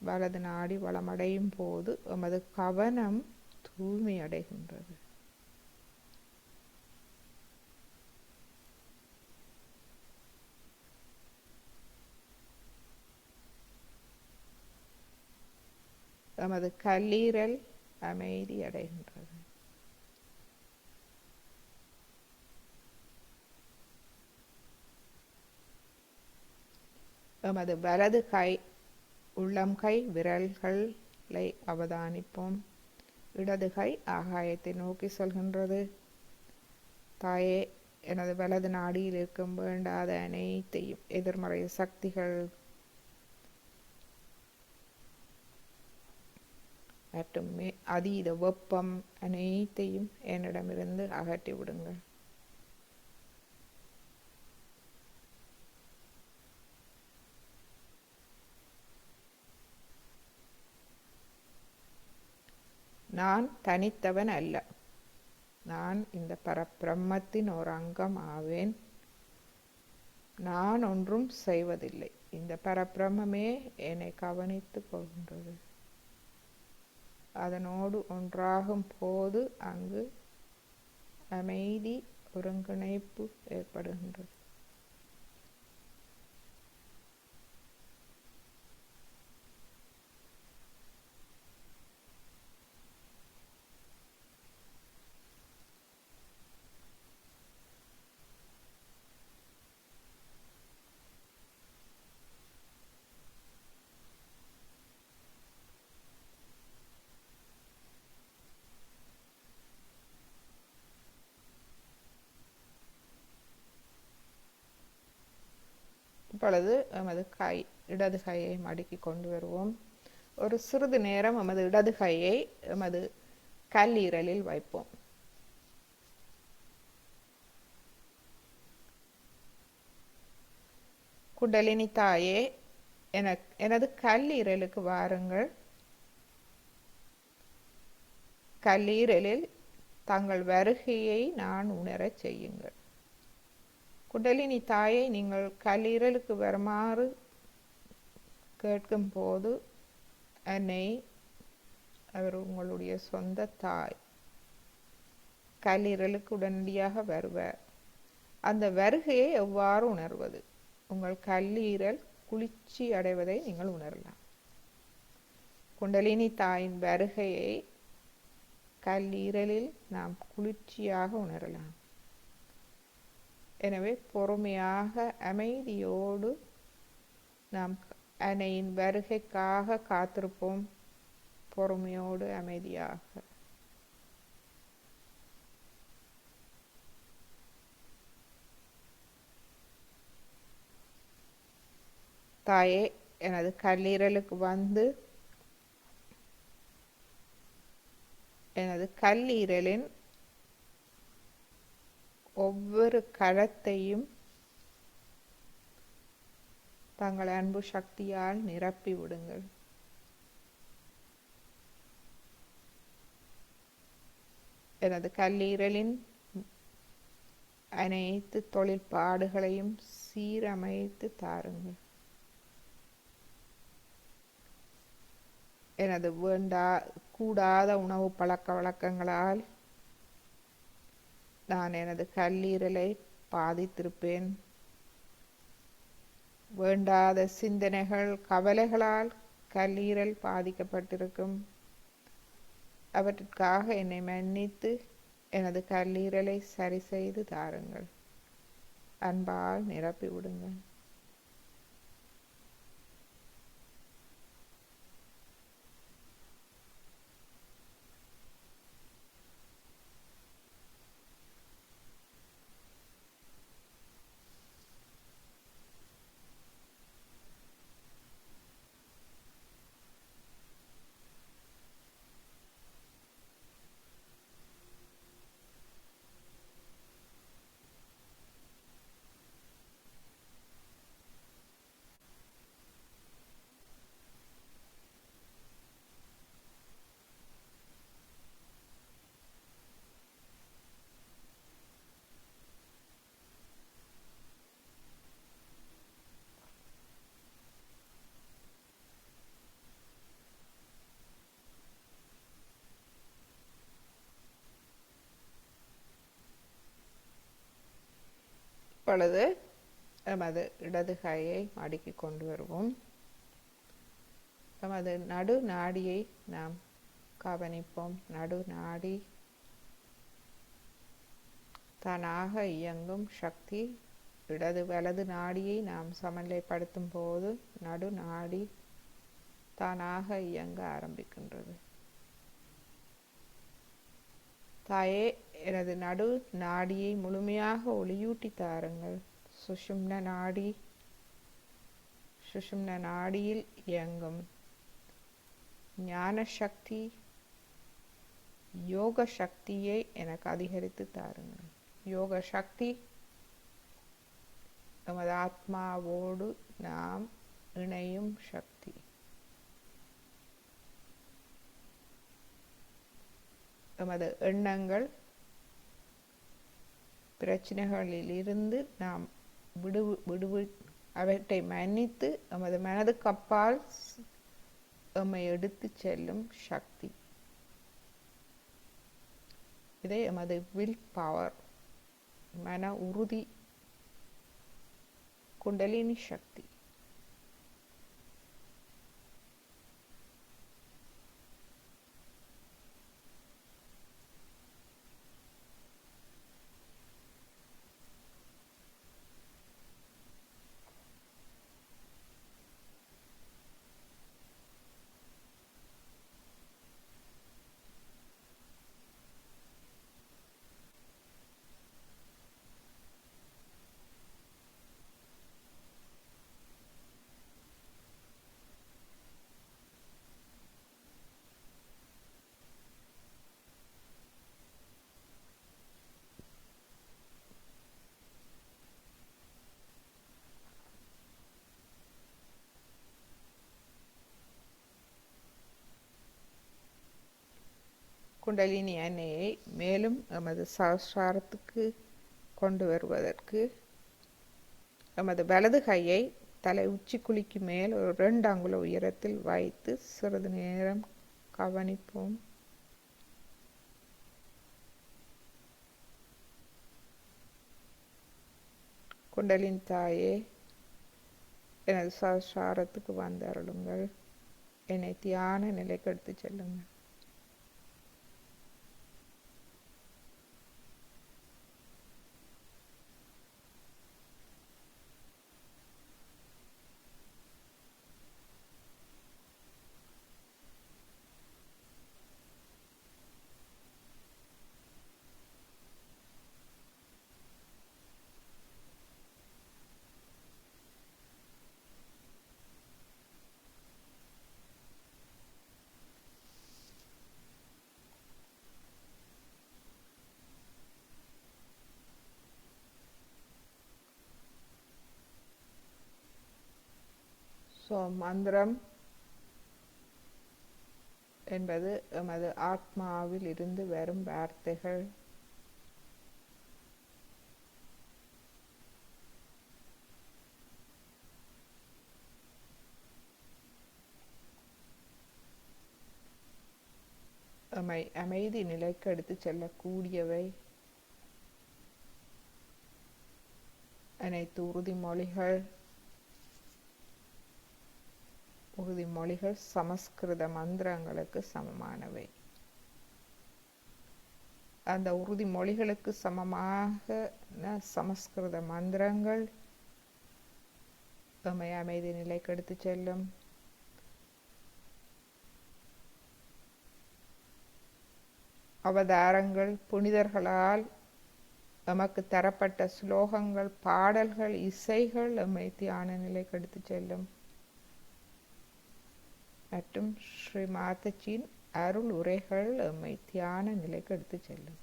Speaker 1: வலது நாடி வளமடையும் போது நமது கவனம் தூய்மை அடைகின்றது. நமது கல்லீரல் அமைதி அடைகின்றது. நமது வலது கை உள்ளம் கை விரல்களை அவதானிப்போம். இடது கை ஆகாயத்தை நோக்கி செல்கின்றது. தாயே, எனது வலது நாடியில் இருக்கும் வேண்டாத அனைத்தையும், எதிர்மறை சக்திகள் மற்றும் அதீத வெப்பம் அனைத்தையும் என்னிடமிருந்து அகற்றி விடுங்கள். நான் தனித்தவன் அல்ல. நான் இந்த பரபிரம்மத்தின் ஒரு அங்கம் ஆவேன். நான் ஒன்றும் செய்வதில்லை. இந்த பரபிரம்மே என்னை கவனித்துக் கொள்கின்றது. அதனோடு ஒன்றாகும் போது அங்கு அமைதி, ஒருங்கிணைப்பு ஏற்படுகின்றது. இப்பொழுது எமது கை இடது கையை மடக்கி கொண்டு வருவோம். ஒரு சிறிது நேரம் எமது இடது கையை எமது கல்லீரலில் வைப்போம். குண்டலினி தாயே, எனது கல்லீரலுக்கு வாருங்கள். கல்லீரலில் தங்கள் வருகையை நான் உணரச் செய்யுங்கள். குண்டலினி தாயை நீங்கள் கல்லீரலுக்கு வருமாறு கேட்கும் போது என்னை அவர் உங்களுடைய சொந்த தாய் கல்லீரலுக்கு உடனடியாக வருவார். அந்த வருகையை எவ்வாறு உணர்வது? உங்கள் கல்லீரல் குளிர்ச்சி அடைவதை நீங்கள் உணரலாம். குண்டலினி தாயின் வருகையை கல்லீரலில் நாம் குளிர்ச்சியாக உணரலாம். எனவே பொறுமையாக அமைதியோடு நாம் அன்னையின் வருகைக்காக காத்திருப்போம். பொறுமையோடு அமைதியாக. தாயே, எனது கல்லீரலுக்கு வந்து எனது கல்லீரலின் ஒவ்வொரு கலத்தையும் தங்கள் அன்பு சக்தியால் நிரப்பி விடுங்கள். எனது கல்லீரலின் அனைத்து தொழிற்பாடுகளையும் சீரமைத்து தாருங்கள். எனது கூடாத உணவு பழக்க வழக்கங்களால் நான் எனது கல்லீரலை பாதித்திருப்பேன். வேண்டாத சிந்தனைகள், கவலைகளால் கல்லீரல் பாதிக்கப்பட்டிருக்கும். அவற்றிற்காக என்னை மன்னித்து எனது கல்லீரலை சரி செய்து தாருங்கள். அன்பால் நிரப்பி விடுங்கள். இப்பொழுது எமது இடது கையை மடக்கி கொண்டு வருவோம். எமது நடு நாடியை நாம் கவனிப்போம். நடு நாடி தானாக இயங்கும் சக்தி. இடது வலது நாடியை நாம் சமநிலைப்படுத்தும் போது நடு நாடி தானாக இயங்க ஆரம்பிக்கின்றது. தாயே, எனது நடு நாடியை முழுமையாக ஒளியூட்டி தாருங்கள். சுஷும்ன நாடி, சுஷும்ன நாடியில் இயங்கும் ஞான சக்தி, யோக சக்தியை எனக்கு அதிகரித்து தாருங்கள். யோக சக்தி நமது ஆத்மாவோடு நாம் இணையும் சக்தி. நமது எண்ணங்கள், பிரச்சனைகளில் இருந்து நாம் அவற்றை மன்னித்து நமது மனதுக்கு அப்பால் எம்மை எடுத்து செல்லும் சக்தி. இதை எமது வில் பவர், மன உறுதி, குண்டலினி சக்தி. குண்டலினி எண்ணெயை மேலும் எமது சஹஸ்ராரத்துக்கு கொண்டு வருவதற்கு எமது வலது கையை தலை உச்சிக்குழிக்கு மேல் ஒரு 2 அங்குல உயரத்தில் வைத்து சிறிது நேரம் கவனிப்போம். குண்டலின் தாயே, எனது சஹஸ்ராரத்துக்கு வந்து அருளுங்கள். என்னை தியான நிலைக்கு எடுத்து செல்லுங்கள். மந்திரம் என்பது எமது ஆத்மாவில் இருந்து வரும் வார்த்தைகள். அமைதி நிலைக்கு எடுத்து செல்லக்கூடியவை. அனைத்து உறுதிமொழிகள் சமஸ்கிருத மந்திரங்களுக்கு சமமானவை. அந்த உறுதிமொழிகளுக்கு சமமாக சமஸ்கிருத மந்திரங்கள் அமைதி நிலைக்கு எடுத்து செல்லும். அவதாரங்கள், புனிதர்களால் எமக்கு தரப்பட்ட ஸ்லோகங்கள், பாடல்கள், இசைகள் எம்மை தியான நிலைக்கு எடுத்து செல்லும். மற்றும் ஸ்ரீ மாதாஜியின் அருள் உரைகள் எம்மை தியான நிலைக்கு எடுத்து செல்லும்.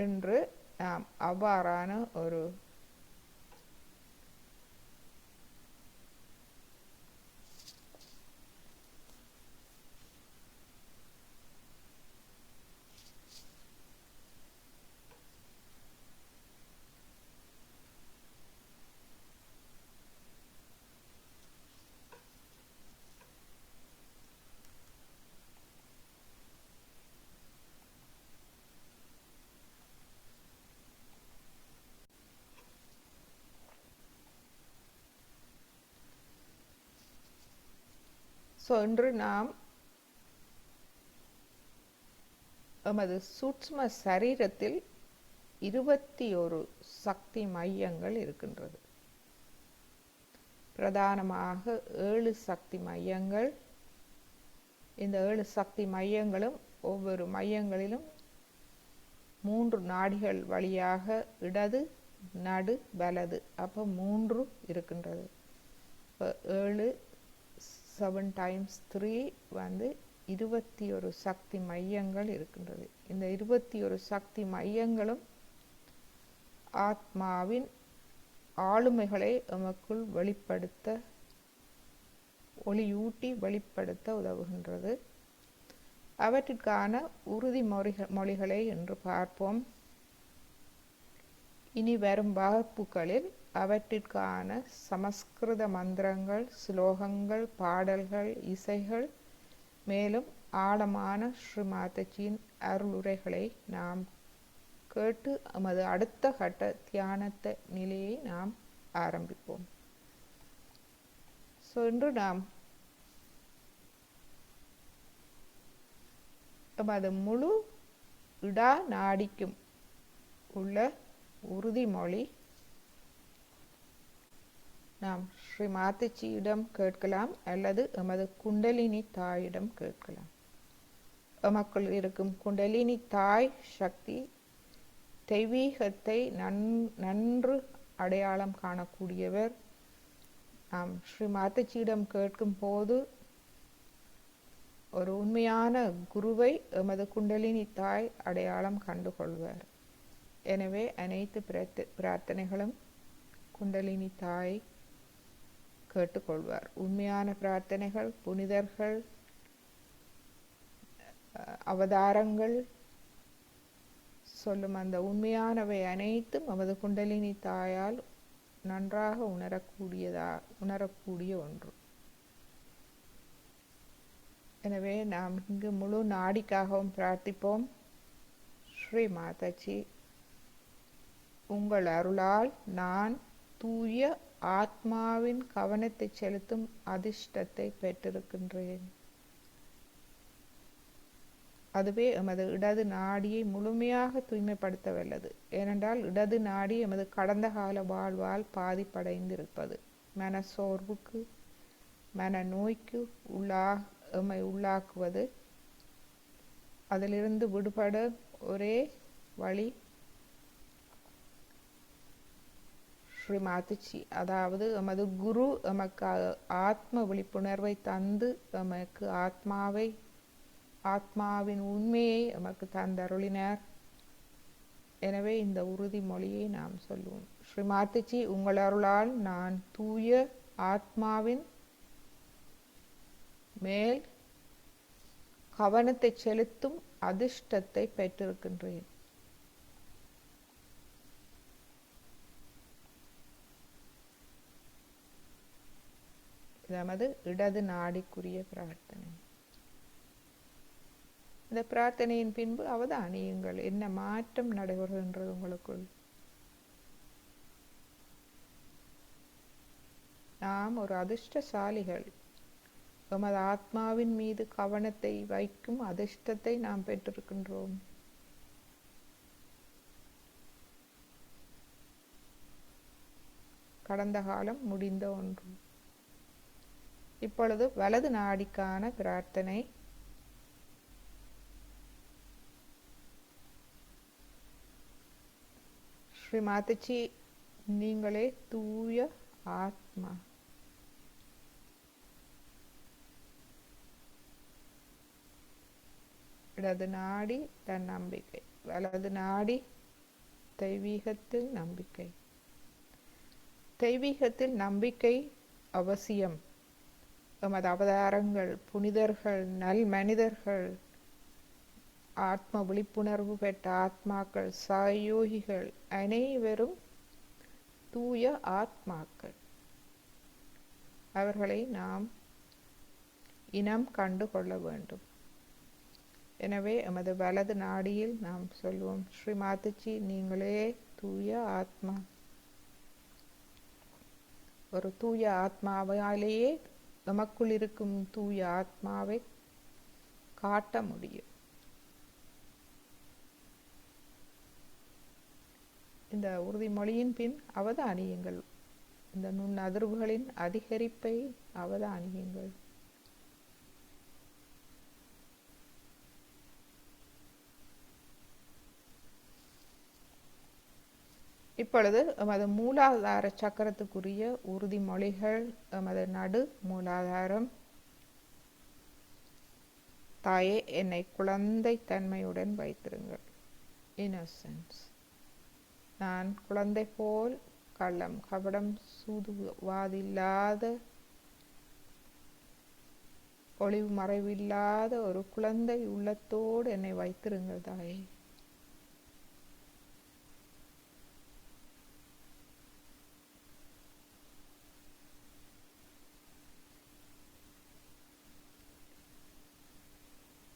Speaker 1: என்று நாம் அவ்வாறான ஒரு இன்று நாம் எமது சூட்சும சரீரத்தில் 21 சக்தி மையங்கள் இருக்கின்றது. பிரதானமாக 7 சக்தி மையங்கள். இந்த 7 சக்தி மையங்களும் ஒவ்வொரு மையங்களிலும் 3 நாடிகள் வழியாக இடது, நடு, வலது, அப்போ 3 இருக்கின்றது. 7 7 × 3 வந்து 21 சக்தி மையங்கள் இருக்கின்றது. இந்த 21 சக்தி மையங்களும் ஆத்மாவின் ஆளுமைகளை எமக்குள் வெளிப்படுத்த, ஒளியூட்டி வெளிப்படுத்த உதவுகின்றது. அவற்றிற்கான உறுதிமொழிகளை இன்று பார்ப்போம். இனி வரும் வகுப்புகளில் அவற்றிற்கான சமஸ்கிருத மந்திரங்கள், ஸ்லோகங்கள், பாடல்கள், இசைகள், மேலும் ஆழமான ஸ்ரீ மாதாஜியின் அருளுரைகளை நாம் கேட்டு எமது அடுத்த கட்ட தியானத்த நிலையை நாம் ஆரம்பிப்போம். இன்று நாம் எமது முழு இடா நாடிக்கும் உள்ள உறுதிமொழி நாம் ஸ்ரீ மாதாஜியிடம் கேட்கலாம் அல்லது எமது குண்டலினி தாயிடம் கேட்கலாம். எமக்குள் இருக்கும் குண்டலினி தாய் சக்தி தெய்வீகத்தை நன்று அடையாளம் காணக்கூடியவர். நாம் ஸ்ரீ மாதாஜியிடம் கேட்கும் போது ஒரு உண்மையான குருவை எமது குண்டலினி தாய் அடையாளம் கண்டுகொள்வார். எனவே அனைத்து பிரார்த்தனைகளும் குண்டலினி தாய் கேட்டுக்கொள்வார். உண்மையான பிரார்த்தனைகள், புனிதர்கள், அவதாரங்கள் சொல்லும் அந்த உண்மையானவை அனைத்தும் நமது குண்டலினி தாயால் நன்றாக உணரக்கூடிய ஒன்று. எனவே நாம் இங்கு முழு நாடிக்காகவும் பிரார்த்திப்போம். ஸ்ரீ மாதாஜி, உங்கள் அருளால் நான் தூய ஆத்மாவின் கவனத்தை செலுத்தும் அதிர்ஷ்டத்தை பெற்றிருக்கின்றேன். அதுவே எமது இடது நாடியை முழுமையாக தூய்மைப்படுத்த வல்லது. ஏனென்றால் இடது நாடி எமது கடந்த கால வாழ்வால் பாதிப்படைந்திருப்பது மன சோர்வுக்கு, மன நோய்க்கு எம்மை உள்ளாக்குவது. அதிலிருந்து விடுபட ஒரே வழி ஸ்ரீ மாதாஜி, அதாவது எமது குரு எமக்கு ஆத்ம விழிப்புணர்வை தந்து எமக்கு ஆத்மாவின் உண்மையை எமக்கு தந்தருளினார். எனவே இந்த உறுதிமொழியை நாம் சொல்லுவோம். ஸ்ரீ மாதாஜி, உங்கள் அருளால் நான் தூய ஆத்மாவின் மேல் கவனத்தை செலுத்தும் அதிர்ஷ்டத்தை பெற்றிருக்கின்றேன். நமது இடது நாடிக்குரிய பிரார்த்தனை. இந்த பிரார்த்தனையின் பின்பு அவதானியுங்கள் என்ன மாற்றம் நடைபெறுகின்றது உங்களுக்குள். நாம் ஒரு அதிர்ஷ்டசாலிகள். எமது ஆத்மாவின் மீது கவனத்தை வைக்கும் அதிர்ஷ்டத்தை நாம் பெற்றிருக்கின்றோம். கடந்த காலம் முடிந்த ஒன்று. இப்பொழுது வலது நாடிக்கான பிரார்த்தனை. ஸ்ரீ மாதாஜி, நீங்களே தூய ஆத்மா. இடது நாடி தன் நம்பிக்கை, வலது நாடி தெய்வீகத்தில் நம்பிக்கை. தெய்வீகத்தில் நம்பிக்கை அவசியம். எமது அவதாரங்கள், புனிதர்கள், நல் மனிதர்கள், ஆத்ம விழிப்புணர்வு பெற்ற ஆத்மாக்கள், சயோகிகள் அனைவரும் தூய ஆத்மாக்கள். அவர்களை நாம் இனம் கண்டு கொள்ள வேண்டும். எனவே எமது வலது நாடியில் நாம் சொல்வோம், ஸ்ரீ மாதாஜி, நீங்களே தூய ஆத்மா. ஒரு தூய ஆத்மாவாலேயே நமக்குள் இருக்கும் தூய ஆத்மாவை காட்ட முடியும். இந்த உறுதிமொழியின் பின் அவதானியுங்கள். இந்த நுண் அதிர்வுகளின் அதிகரிப்பை அவதானியுங்கள். இப்பொழுது எமது மூலாதார சக்கரத்துக்குரிய உறுதிமொழிகள். எமது நடு மூலாதாரம். தாயே, என்னை குழந்தை தன்மையுடன் வைத்திருங்கள். இன்னசென்ஸ். நான் குழந்தை போல் கள்ளம் கபடம் சூதுவாதில்லாத, ஒளிவு மறைவில்லாத ஒரு குழந்தை உள்ளத்தோடு என்னை வைத்திருங்கள் தாயே.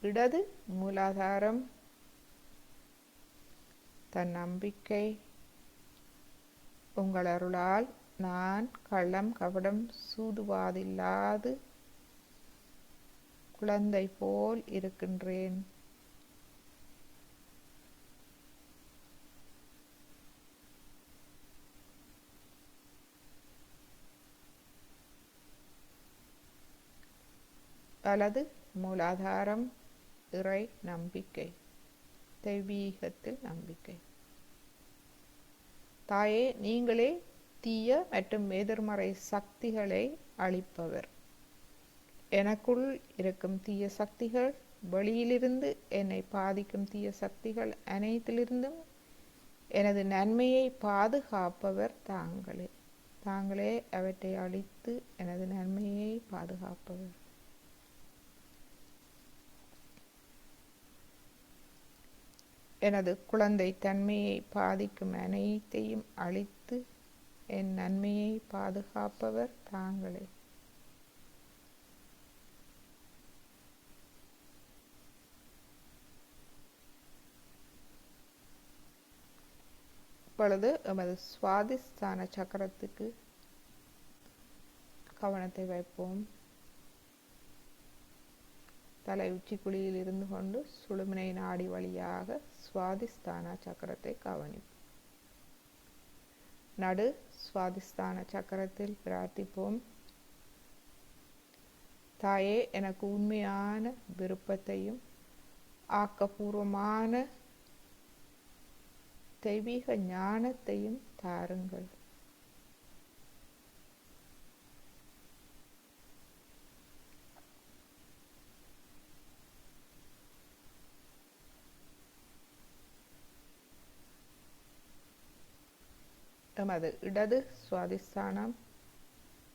Speaker 1: இடது மூலாதாரம் தன் நம்பிக்கை. உங்கள் அருளால் நான் கள்ளம் கபடம் சூதுவாதில்லாது குழந்தை போல் இருக்கின்றேன். வலது மூலாதாரம் இறை நம்பிக்கை, தெய்வீகத்தில் நம்பிக்கை. தாயே, நீங்களே தீய மற்றும் எதிர்மறை சக்திகளை அழிப்பவர். எனக்குள் இருக்கும் தீய சக்திகள், வெளியிலிருந்து என்னை பாதிக்கும் தீய சக்திகள் அனைத்திலிருந்தும் எனது நன்மையை பாதுகாப்பவர் தாங்களே. தாங்களே அவற்றை அழித்து எனது நன்மையை பாதுகாப்பவர். எனது குழந்தை தன்மையை பாதிக்கும் அனைத்தையும் அழித்து என் நன்மையை பாதுகாப்பவர் தாங்களே. இப்பொழுது எமது சுவாதிஸ்தான சக்கரத்துக்கு கவனத்தை வைப்போம். தலை உச்சிக்குழியில் இருந்து கொண்டு சுழுமுனை நாடி வழியாக சுவாதிஸ்தான சக்கரத்தை கவனிப்போம். நடு சுவாதிஸ்தான சக்கரத்தில் பிரார்த்திப்போம். தாயே, எனக்கு உண்மையான விருப்பத்தையும் ஆக்கப்பூர்வமான தெய்வீக ஞானத்தையும் தாருங்கள். எமது இடது சுவாதிஸ்தானம்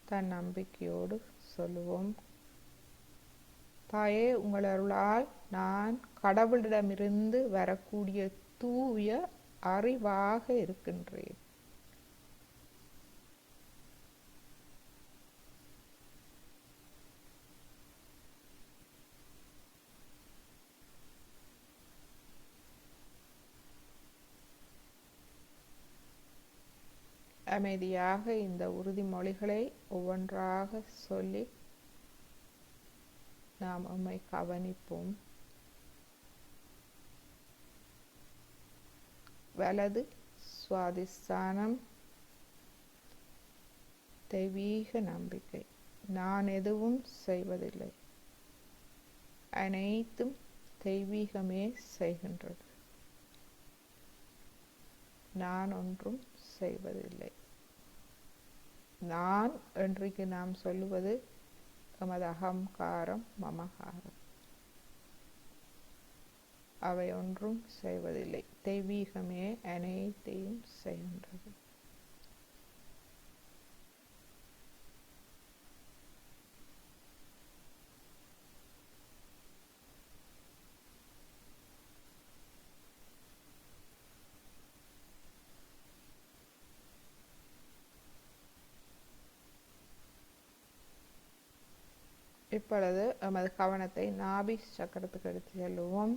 Speaker 1: தன் நம்பிக்கையோடு சொல்லுவோம். தாயே, உங்கள் அருளால் நான் கடவுளிடமிருந்து வரக்கூடிய தூய அறிவாக இருக்கின்றேன். அமைதியாக இந்த உறுதிமொழிகளை ஒவ்வொன்றாக சொல்லி நாம் உம்மை கவனிப்போம். வலது சுவாதிஸ்தானம் தெய்வீக நம்பிக்கை. நான் எதுவும் செய்வதில்லை, அனைத்தும் தெய்வீகமே செய்கின்றது. நான் ஒன்றும் செய்வதில்லை. நான் இன்றைக்கு நாம் சொல்லுவது எமது அகங்காரம், மமகாரம். அவை ஒன்றும் செய்வதில்லை, தெய்வீகமே அனைத்தையும் செய்கின்றது. இப்பொழுது எமது கவனத்தை நாபி சக்கரத்துக்கு எடுத்து செல்லுவோம்.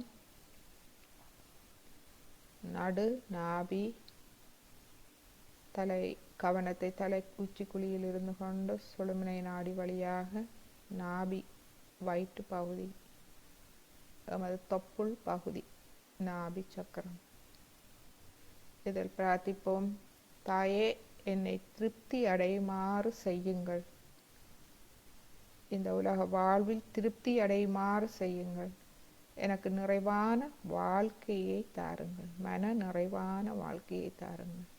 Speaker 1: நடு நாபி கவனத்தை தலை உச்சிக்குழியில் இருந்து கொண்டு சுழுமுனை நாடி வழியாக நாபி வயிற்று பகுதி, எமது தொப்புள் பகுதி, நாபி சக்கரம். இதில் பிரார்த்திப்போம். தாயே, என்னை திருப்தி அடையுமாறு செய்யுங்கள். இந்த உலக வாழ்வில் திருப்தி அடையுமாறு செய்யுங்கள். எனக்கு நிறைவான வாழ்க்கையை தாருங்கள். மன நிறைவான வாழ்க்கையை தாருங்கள்.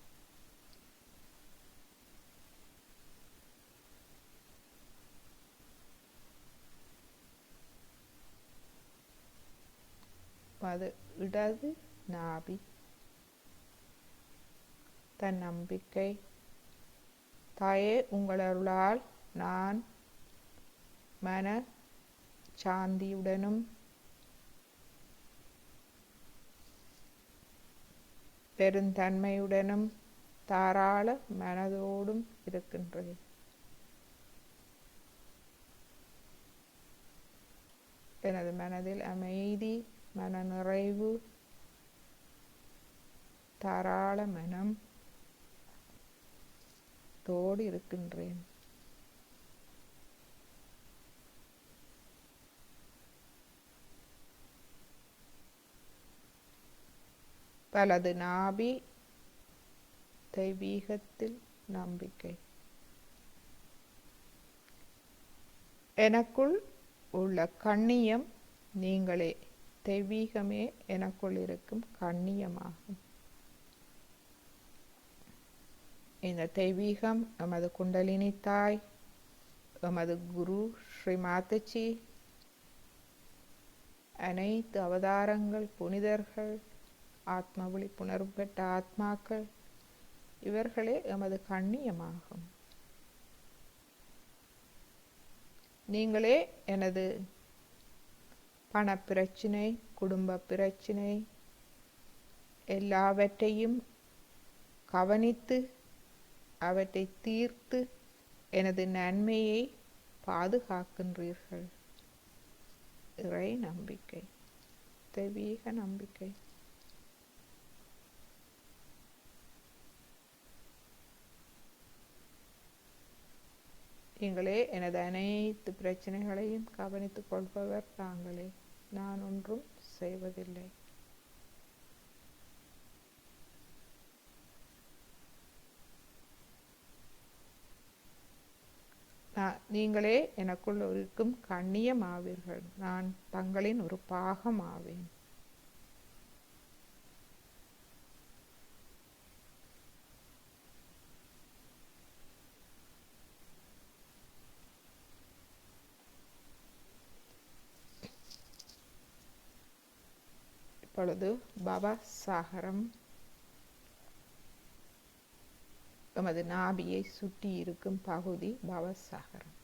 Speaker 1: அது இடது நாபி தன் நம்பிக்கை. தாயே, உங்கள் அருளால் நான் மன சாந்தியுடனும் பெருந்தன்மையுடனும் தாராள மனதோடும் இருக்கின்றேன். எனது மனதில் அமைதி, மன நிறைவு, தாராள மனம் தோடு இருக்கின்றேன். வலது நாபி தெய்வீகத்தில் நம்பிக்கை. எனக்குள் உள்ள கண்ணியம் நீங்களே. தெய்வீகமே எனக்குள் இருக்கும் கண்ணியமாகும். இந்த தெய்வீகம் எமது குண்டலினி தாய், எமது குரு ஸ்ரீ மாதாஜி, அனைத்து அவதாரங்கள், புனிதர்கள், ஆத்ம விழிப்புணர்வு பெற்ற ஆத்மாக்கள், இவர்களே எமது கண்ணியமாகும். நீங்களே எனது பணப்பிரச்சினை, குடும்ப பிரச்சினை எல்லாவற்றையும் கவனித்து அவற்றை தீர்த்து எனது நன்மையை பாதுகாக்கின்றீர்கள். இறை நம்பிக்கை, தெய்வீக நம்பிக்கை. நீங்களே எனது அனைத்து பிரச்சனைகளையும் கவனித்துக் கொள்பவர் தாங்களே. நான் ஒன்றும் செய்வதில்லை. நீங்களே எனக்குள் இருக்கும் கண்ணியமாவீர்கள். நான் தங்களின் ஒரு பாகமாவேன். இப்பொழுது பவசாகரம் எமது நாபியை சுற்றி இருக்கும் பகுதி பவசாகரம்.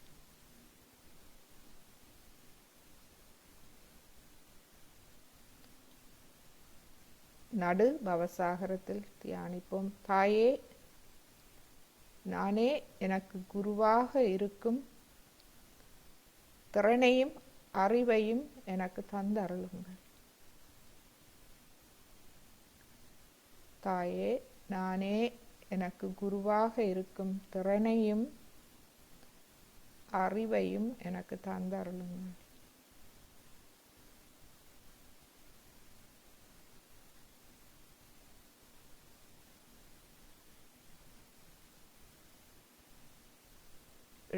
Speaker 1: நடு பவசாகரத்தில் தியானிப்போம். தாயே, நானே எனக்கு குருவாக இருக்கும் திறனையும் அறிவையும் எனக்கு தந்தருளுங்கள். தாயே, நானே எனக்கு குருவாக இருக்கும் திறனையும் அறிவையும் எனக்கு தந்தருளுங்கள்.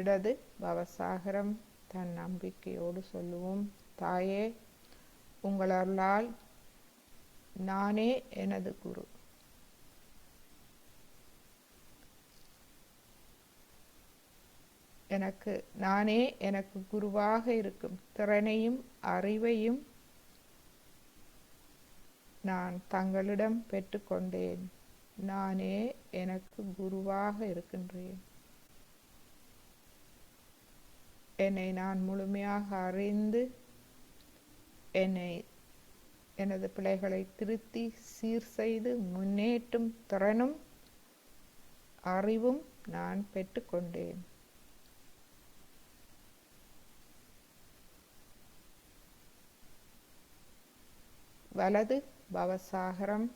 Speaker 1: இடது பவசாகரம் தன் நம்பிக்கையோடு சொல்லுவோம். தாயே, உங்களால் நானே எனது குரு. நானே எனக்கு குருவாக இருக்கும் திறனையும் அறிவையும் நான் தங்களிடம் பெற்றுக்கொண்டேன். நானே எனக்கு குருவாக இருக்கின்றேன். என்னை நான் முழுமையாக அறிந்து எனது பிழைகளை திருத்தி சீர் செய்து முன்னேற்றும் திறனும் அறிவும் நான் பெற்றுக்கொண்டேன். வலது பவசாகரம்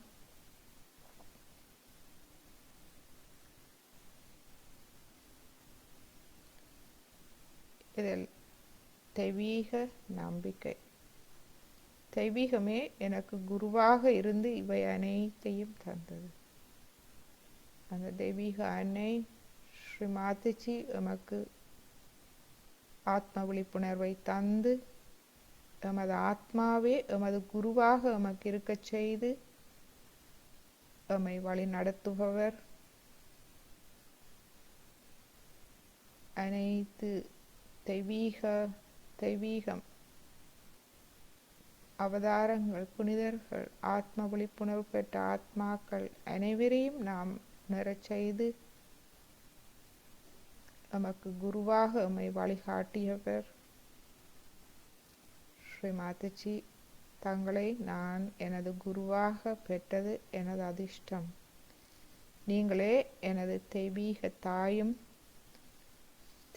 Speaker 1: இதில் தெய்வீக நம்பிக்கை. தெய்வீகமே எனக்கு குருவாக இருந்து இவை அனைத்தையும் தந்தது. அந்த தெய்வீக அன்னை ஸ்ரீ மாதாஜி எமக்கு ஆத்ம விழிப்புணர்வை தந்து எமது ஆத்மாவே எமது குருவாக எமக்கு இருக்க செய்து எம்மை வழி நடத்துபவர். அனைத்து தெய்வீகம் அவதாரங்கள், புனிதர்கள், ஆத்ம விழிப்புணர்வு பெற்ற ஆத்மாக்கள் அனைவரையும் நாம் உணரச் செய்து எமக்கு குருவாக எம்மை வழிகாட்டியவர் ஸ்ரீ மாதாஜி. தங்களை நான் எனது குருவாக பெற்றது எனது அதிர்ஷ்டம். நீங்களே எனது தெய்வீக தாயும்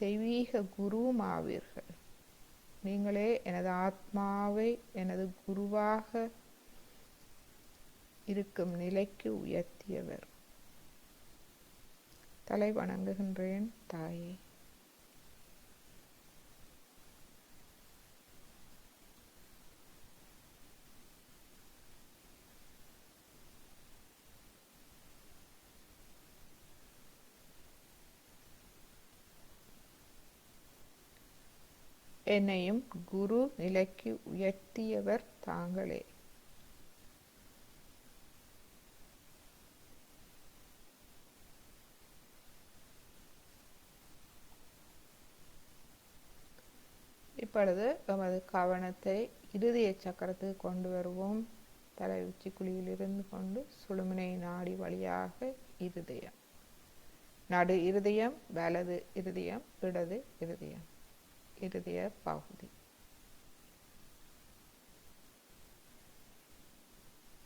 Speaker 1: தெய்வீக குருவும் ஆவீர்கள். நீங்களே எனது ஆத்மாவை எனது குருவாக இருக்கும் நிலைக்கு உயர்த்தியவர். தலை வணங்குகின்றேன் தாயே. என்னையும் குரு நிலைக்கு உயர்த்தியவர் தாங்களே. இப்பொழுது எமது கவனத்தை இருதய சக்கரத்துக்கு கொண்டு வருவோம். தலை உச்சிக்குழியில் இருந்து கொண்டு சுழுமுனை நாடி வழியாக இருதயம், நடு இருதயம், வலது இருதயம், இடது இருதயம், இருதய பகுதி.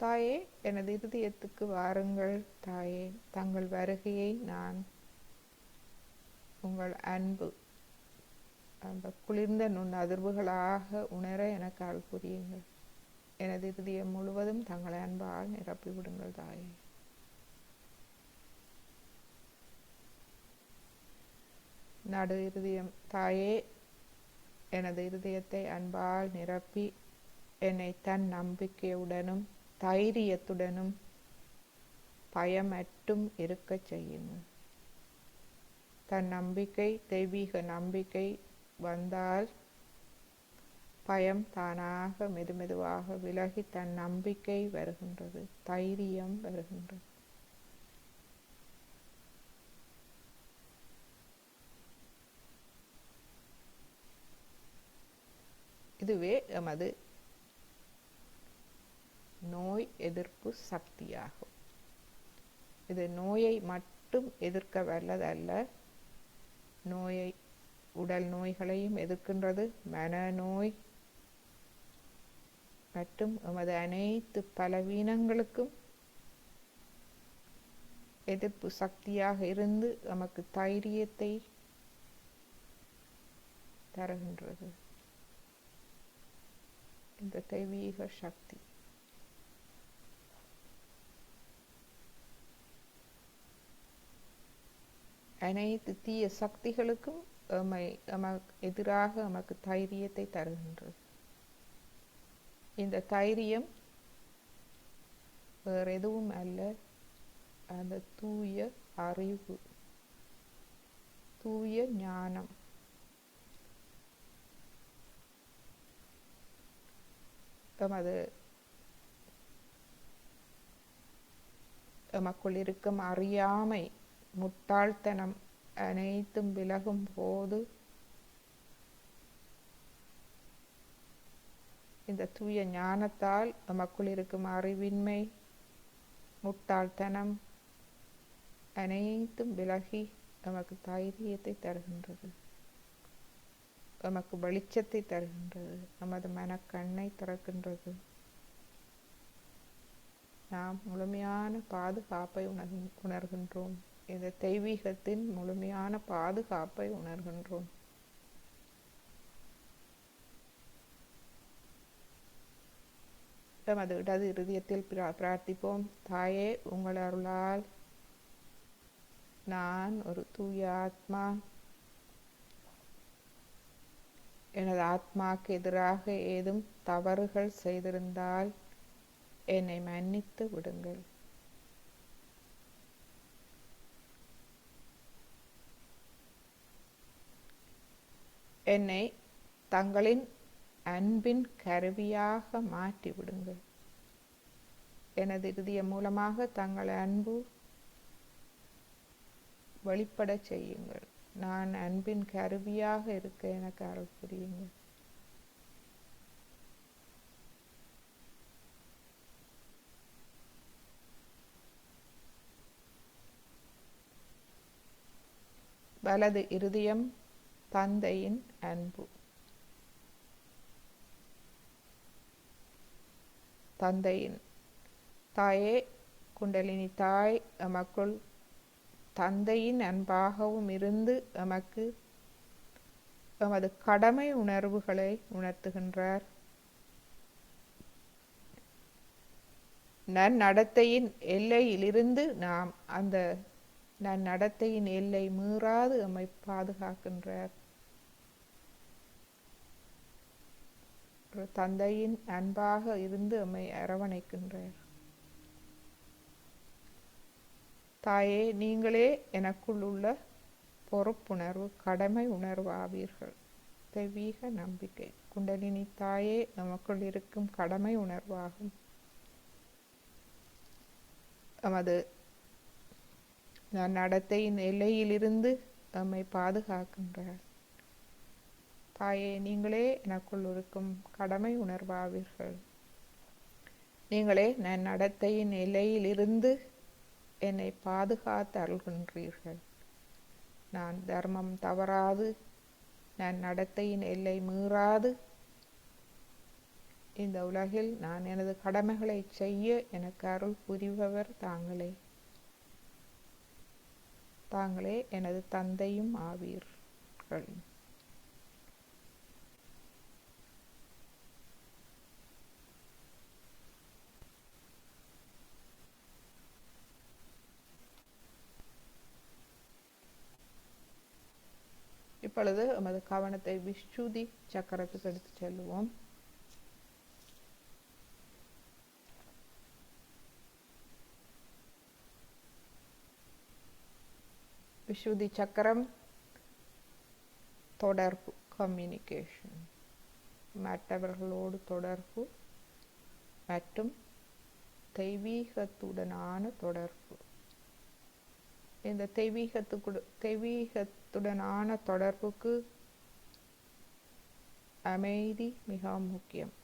Speaker 1: தாயே, எனது இருதயத்துக்கு வாருங்கள். தாயே, தங்கள் வருகையை நான் உங்கள் அன்பு அந்த குளிர்ந்த நுண் அதிர்வுகளாக உணர எனக்கு அருள் புரியுங்கள். எனது இருதயம் முழுவதும் தங்கள் அன்பால் நிரப்பி விடுங்கள் தாயே. நடு இருதயம், தாயே, எனது இருதயத்தை அன்பால் நிரப்பி என்னை தன் நம்பிக்கையுடனும் தைரியத்துடனும் பயமற்றும் இருக்கச் செய்யுங்கள். தன் நம்பிக்கை, தெய்வீக நம்பிக்கை வந்தால் பயம் தானாக மெதுமெதுவாக விலகி தன் நம்பிக்கை வருகின்றது, தைரியம் வருகின்றது. இதுவே எமது நோய் எதிர்ப்பு சக்தியாகும். இது நோயை மட்டும் எதிர்க்க வல்லதல்ல, நோயை உடல் நோய்களையும் எதிர்க்கின்றது, மனநோய் மற்றும் எமது அனைத்து பலவீனங்களுக்கும் எதிர்ப்பு சக்தியாக இருந்து நமக்கு தைரியத்தை தருகின்றது இந்த தெய்வீக சக்தி. அனைத்து தீய சக்திகளுக்கும் எதிராக நமக்கு தைரியத்தை தருகின்றது. இந்த தைரியம் வேற எதுவும் அல்ல, அந்த தூய அறிவு, தூய ஞானம். எமக்குள் இருக்கும் அறியாமை, முட்டாள்தனம் அனைத்தும் விலகும் போது இந்த தூய ஞானத்தால் நமக்குள் இருக்கும் அறிவின்மை, முட்டாள்தனம் அனைத்தும் விலகி நமக்கு தைரியத்தை தருகின்றது, நமக்கு வெளிச்சத்தை தருகின்றது, நமது மனக்கண்ணை திறக்கின்றது. நாம் முழுமையான பாதுகாப்பை உணர்கின்றோம். இந்த தெய்வீகத்தின் முழுமையான பாதுகாப்பை உணர்கின்றோம். நமது இடது இருதயத்தில் பிரார்த்திப்போம். தாயே, உங்கள் அருளால் நான் ஒரு தூய ஆத்மா. எனது ஆத்மாக்கு எதிராக ஏதும் தவறுகள் செய்திருந்தால் என்னை மன்னித்து விடுங்கள். என்னை தங்களின் அன்பின் கருவியாக மாற்றி விடுங்கள். எனது இருதயம் மூலமாக தங்கள் அன்பு வெளிப்பட செய்யுங்கள். நான் அன்பின் கருவியாக இருக்க எனக்கு அருள் புரியுங்கள். வலது இருதயம், தந்தையின் அன்பு. தந்தையின் தாயே, குண்டலினி தாய் எமக்குள் தந்தையின் அன்பாகவும் இருந்து எமக்கு எமது கடமை உணர்வுகளை உணர்த்துகின்றார். நன்னடத்தையின் எல்லையிலிருந்து நாம் அந்த நன்னடத்தையின் எல்லை மீறாது எம்மை பாதுகாக்கின்றார். தந்தையின் அன்பாக இருந்து எம்மை அரவணைக்கின்றார். தாயே, நீங்களே எனக்குள் உள்ள பொறுப்புணர்வு, கடமை உணர்வு ஆவீர்கள். தெய்வீக நம்பிக்கை. குண்டலினி தாயே, நமக்குள் இருக்கும் கடமை உணர்வாகும். எமது நடத்தையின் எல்லையிலிருந்து நம்மை பாதுகாக்கின்றார். தாயே, நீங்களே எனக்குள் இருக்கும் கடமை உணர்வாவீர்கள். நீங்களே நன்னடத்தையின் எல்லையிலிருந்து என்னை பாதுகாத்து அருள்கின்றீர்கள். நான் தர்மம் தவறாது நன்னடத்தையின் எல்லை மீறாது இந்த உலகில் நான் எனது கடமைகளை செய்ய எனக்கு அருள் புரிபவர் தாங்களே. தாங்களே எனது தந்தையும் ஆவீர்கள். இப்பொழுது எமது கவனத்தை விசுதி சக்கரத்துக்கு எடுத்து செல்வோம். விசுதி சக்கரம் தொடர்பு, கம்யூனிகேஷன், மற்றவர்களோடு தொடர்பு மற்றும் தெய்வீகத்துடனான தொடர்பு. இந்த தெய்வீகத்துடனான தொடர்புக்கு அமைதி மிக முக்கியம்.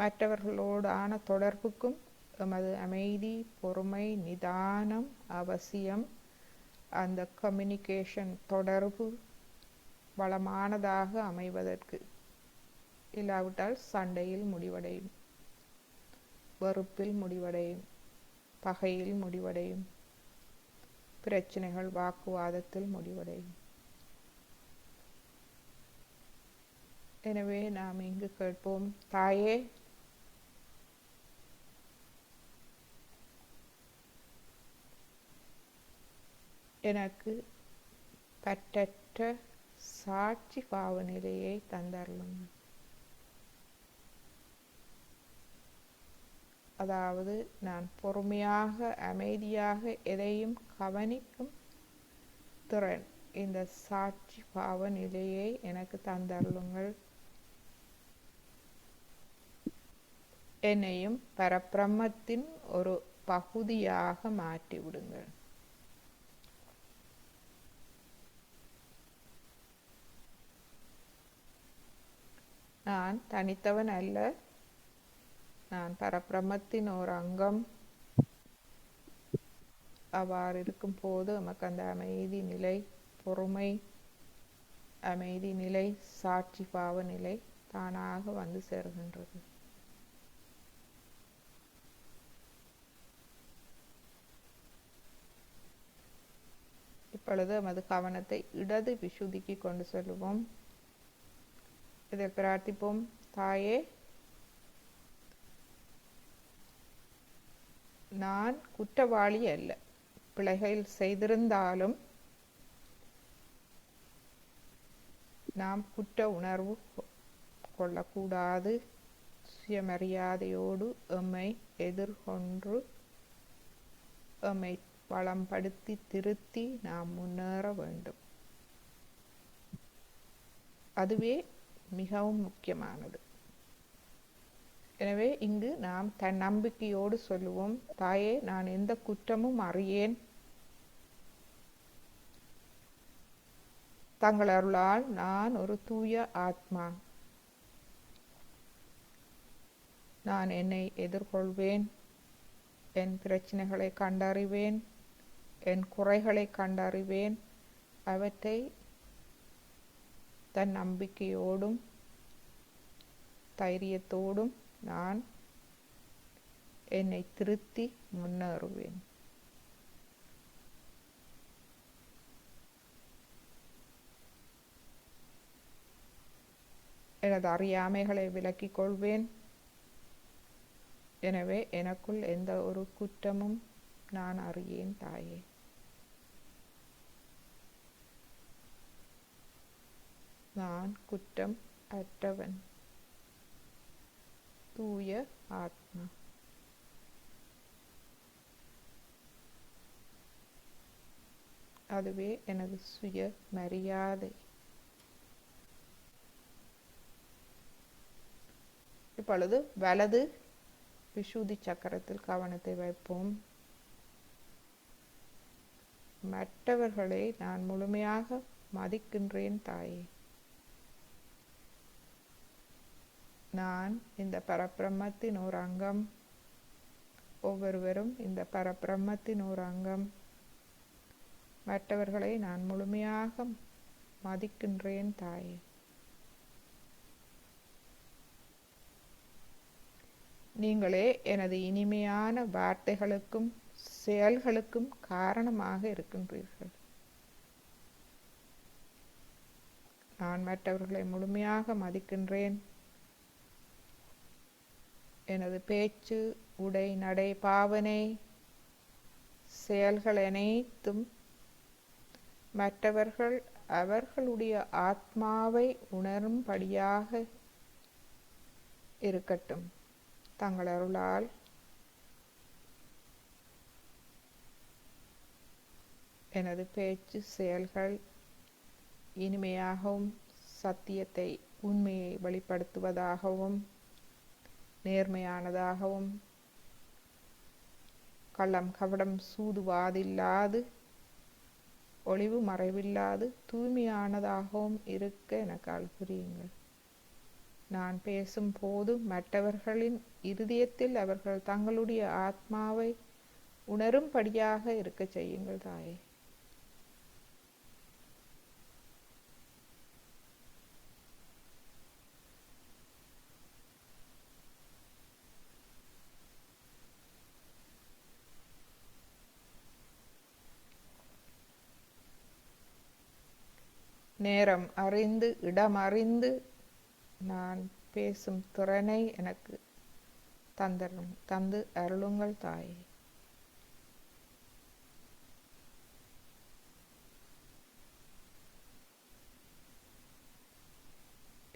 Speaker 1: மற்றவர்களோடான தொடர்புக்கும் எமது அமைதி, பொறுமை, நிதானம் அவசியம். அந்த கம்யூனிகேஷன் தொடர்பு வளமானதாக அமைவதற்கு, இல்லாவிட்டால் சண்டையில் முடிவடையும், வெறுப்பில் முடிவடையும், பகையில் முடிவடையும், பிரச்சனைகள் வாக்குவாதத்தில் முடிவடையும். எனவே நாம் இங்கு கேட்போம், தாயே, எனக்கு பற்றற்ற சாட்சி பாவ நிலையை தந்தருளுங்கள். அதாவது நான் பொறுமையாக அமைதியாக எதையும் கவனிக்கும் திறன், இந்த சாட்சி பாவ நிலையை எனக்கு தந்தருளுங்கள். என்னையும் பரபிரம்மத்தின் ஒரு பகுதியாக மாற்றிவிடுங்கள். நான் தனித்தவன் அல்ல, நான் பரபிரம்மத்தின் ஒரு அங்கம். அவ்வாறு இருக்கும் போது நமக்கு அந்த அமைதி நிலை, பொறுமை, அமைதி நிலை, சாட்சி பாவ நிலை தானாக வந்து சேர்கின்றது. இப்பொழுது நமது கவனத்தை இடது விசுதிக்கு கொண்டு செல்வோம். இதை பிரார்த்திப்போம். தாயே, நான் குற்றவாளி அல்ல. பிழைகள் செய்திருந்தாலும் நாம் குற்ற உணர்வு கொள்ளக்கூடாது. சுயமரியாதையோடு எம்மை எதிர்கொண்டு எம்மை வளம்படுத்தி திருத்தி நாம் முன்னேற வேண்டும். அதுவே மிகவும் முக்கியமானது. எனவே இங்கு நாம் தன்னம்பிக்கையோடு சொல்லுவோம், தாயே, நான் எந்த குற்றமும் அறியேன். தங்கள் அருளால் நான் ஒரு தூய ஆத்மா. நான் என்னை எதிர்கொள்வேன், என் பிரச்சனைகளை கண்டறிவேன், என் குறைகளை கண்டறிவேன். அவற்றை தன் நம்பிக்கையோடும் தைரியத்தோடும் நான் என்னை திருத்தி முன்னேறுவேன். எனது அறியாமைகளை விலக்கிக் கொள்வேன். எனவே எனக்குள் எந்த ஒரு குற்றமும் நான் அறியேன் தாயே. நான் குற்றம் அற்றவன், தூய ஆத்மா. அதுவே எனது சுய மரியாதை. இப்பொழுது வலது விசுதி சக்கரத்தில் கவனத்தை வைப்போம். மற்றவர்களை நான் முழுமையாக மதிக்கின்றேன் தாயே. நான் இந்த பரபிரம்மத்தின் ஒரு அங்கம். ஒவ்வொருவரும் இந்த பரபிரம்மத்தின் ஒரு அங்கம். மற்றவர்களை நான் முழுமையாக மதிக்கின்றேன் தாயே. நீங்களே எனது இனிமையான வார்த்தைகளுக்கும் செயல்களுக்கும் காரணமாக இருக்கின்றீர்கள். நான் மற்றவர்களை முழுமையாக மதிக்கின்றேன். எனது பேச்சு, உடை, நடை, பாவனை, செயல்கள் அனைத்தும் மற்றவர்கள் அவர்களுடைய ஆத்மாவை உணரும்படியாக இருக்கட்டும். தங்கள் அருளால் எனது பேச்சு, செயல்கள் இனிமையாகவும் சத்தியத்தை, உண்மையை வெளிப்படுத்துவதாகவும் நேர்மையானதாகவும் கள்ளம் கபடம் சூதுவாதில்லாது ஒளிவு மறைவில்லாது தூய்மையானதாகவும் இருக்க எனக்கு அருள் புரியுங்கள். நான் பேசும் போது மற்றவர்களின் இருதயத்தில் அவர்கள் தங்களுடைய ஆத்மாவை உணரும்படியாக இருக்க செய்யுங்கள் தாயே. நேரம் அறிந்து இடம் அறிந்து நான் பேசும் திறனை எனக்கு தந்து அருளுங்கள் தாயே.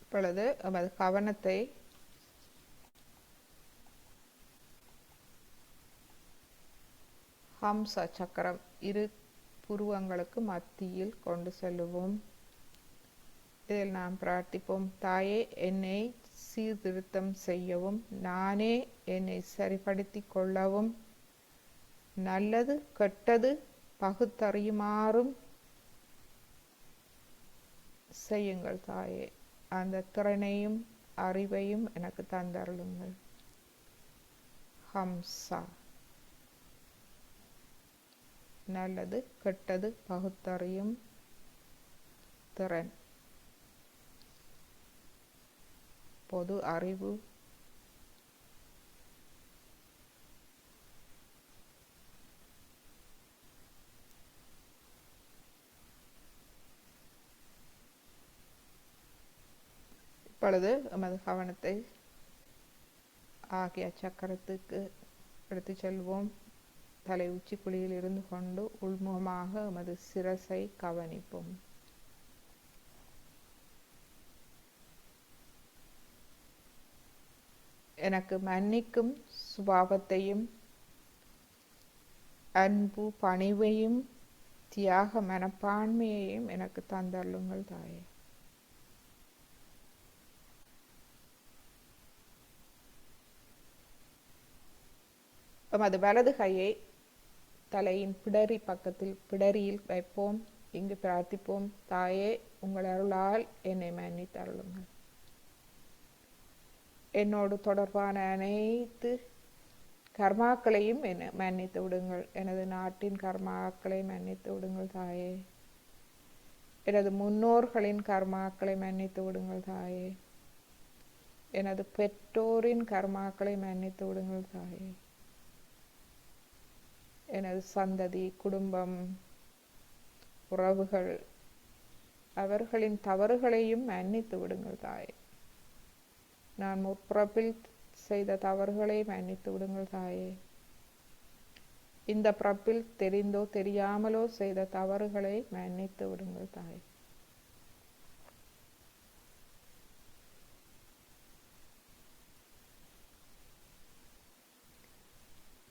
Speaker 1: இப்பொழுது நமது கவனத்தை ஹம்ச சக்கரம் இரு புருவங்களுக்கு மத்தியில் கொண்டு செல்லுவோம். இதில் நாம் பிரார்த்திப்போம். தாயே, என்னை சீர்திருத்தம் செய்யவும், நானே என்னை சரிப்படுத்தி கொள்ளவும், நல்லது கெட்டது பகுத்தறியுமாறும் செய்யுங்கள் தாயே. அந்த திறனையும் அறிவையும் எனக்கு தந்தருளுங்கள். ஹம்சா, நல்லது கெட்டது பகுத்தறியும் திறன், பொது அறிவு, இப்பொழுது நமது கவனத்தை ஆகிய சக்கரத்துக்கு எடுத்து செல்வோம். தலை உச்சி குழியில் இருந்து கொண்டு உள்முகமாக நமது சிரசை கவனிப்போம். எனக்கு மன்னிக்கும் சுபாவத்தையும் அன்பு பணிவையும் தியாக மனப்பான்மையையும் எனக்கு தந்தருளுங்கள் தாயே. நமது வலது கையை தலையின் பிடரியில் வைப்போம். இங்கு பிரார்த்திப்போம். தாயே, உங்கள் அருளால் என்னை மன்னித்து அருளுங்கள். என்னோடு தொடர்பான அனைத்து கர்மாக்களையும் மன்னித்து விடுங்கள். எனது நாட்டின் கர்மாக்களை மன்னித்து விடுங்கள் தாயே. எனது முன்னோர்களின் கர்மாக்களை மன்னித்து விடுங்கள் தாயே. எனது பெற்றோரின் கர்மாக்களை மன்னித்து விடுங்கள் தாயே. எனது சந்ததி, குடும்பம், உறவுகள் அவர்களின் தவறுகளையும் மன்னித்து விடுங்கள் தாயே. நான் முற்பிறப்பில் செய்த தவறுகளை மன்னித்து விடுங்கள் தாயே. இந்த பிறப்பில் தெரிந்தோ தெரியாமலோ செய்த தவறுகளை மன்னித்து விடுங்கள் தாயே.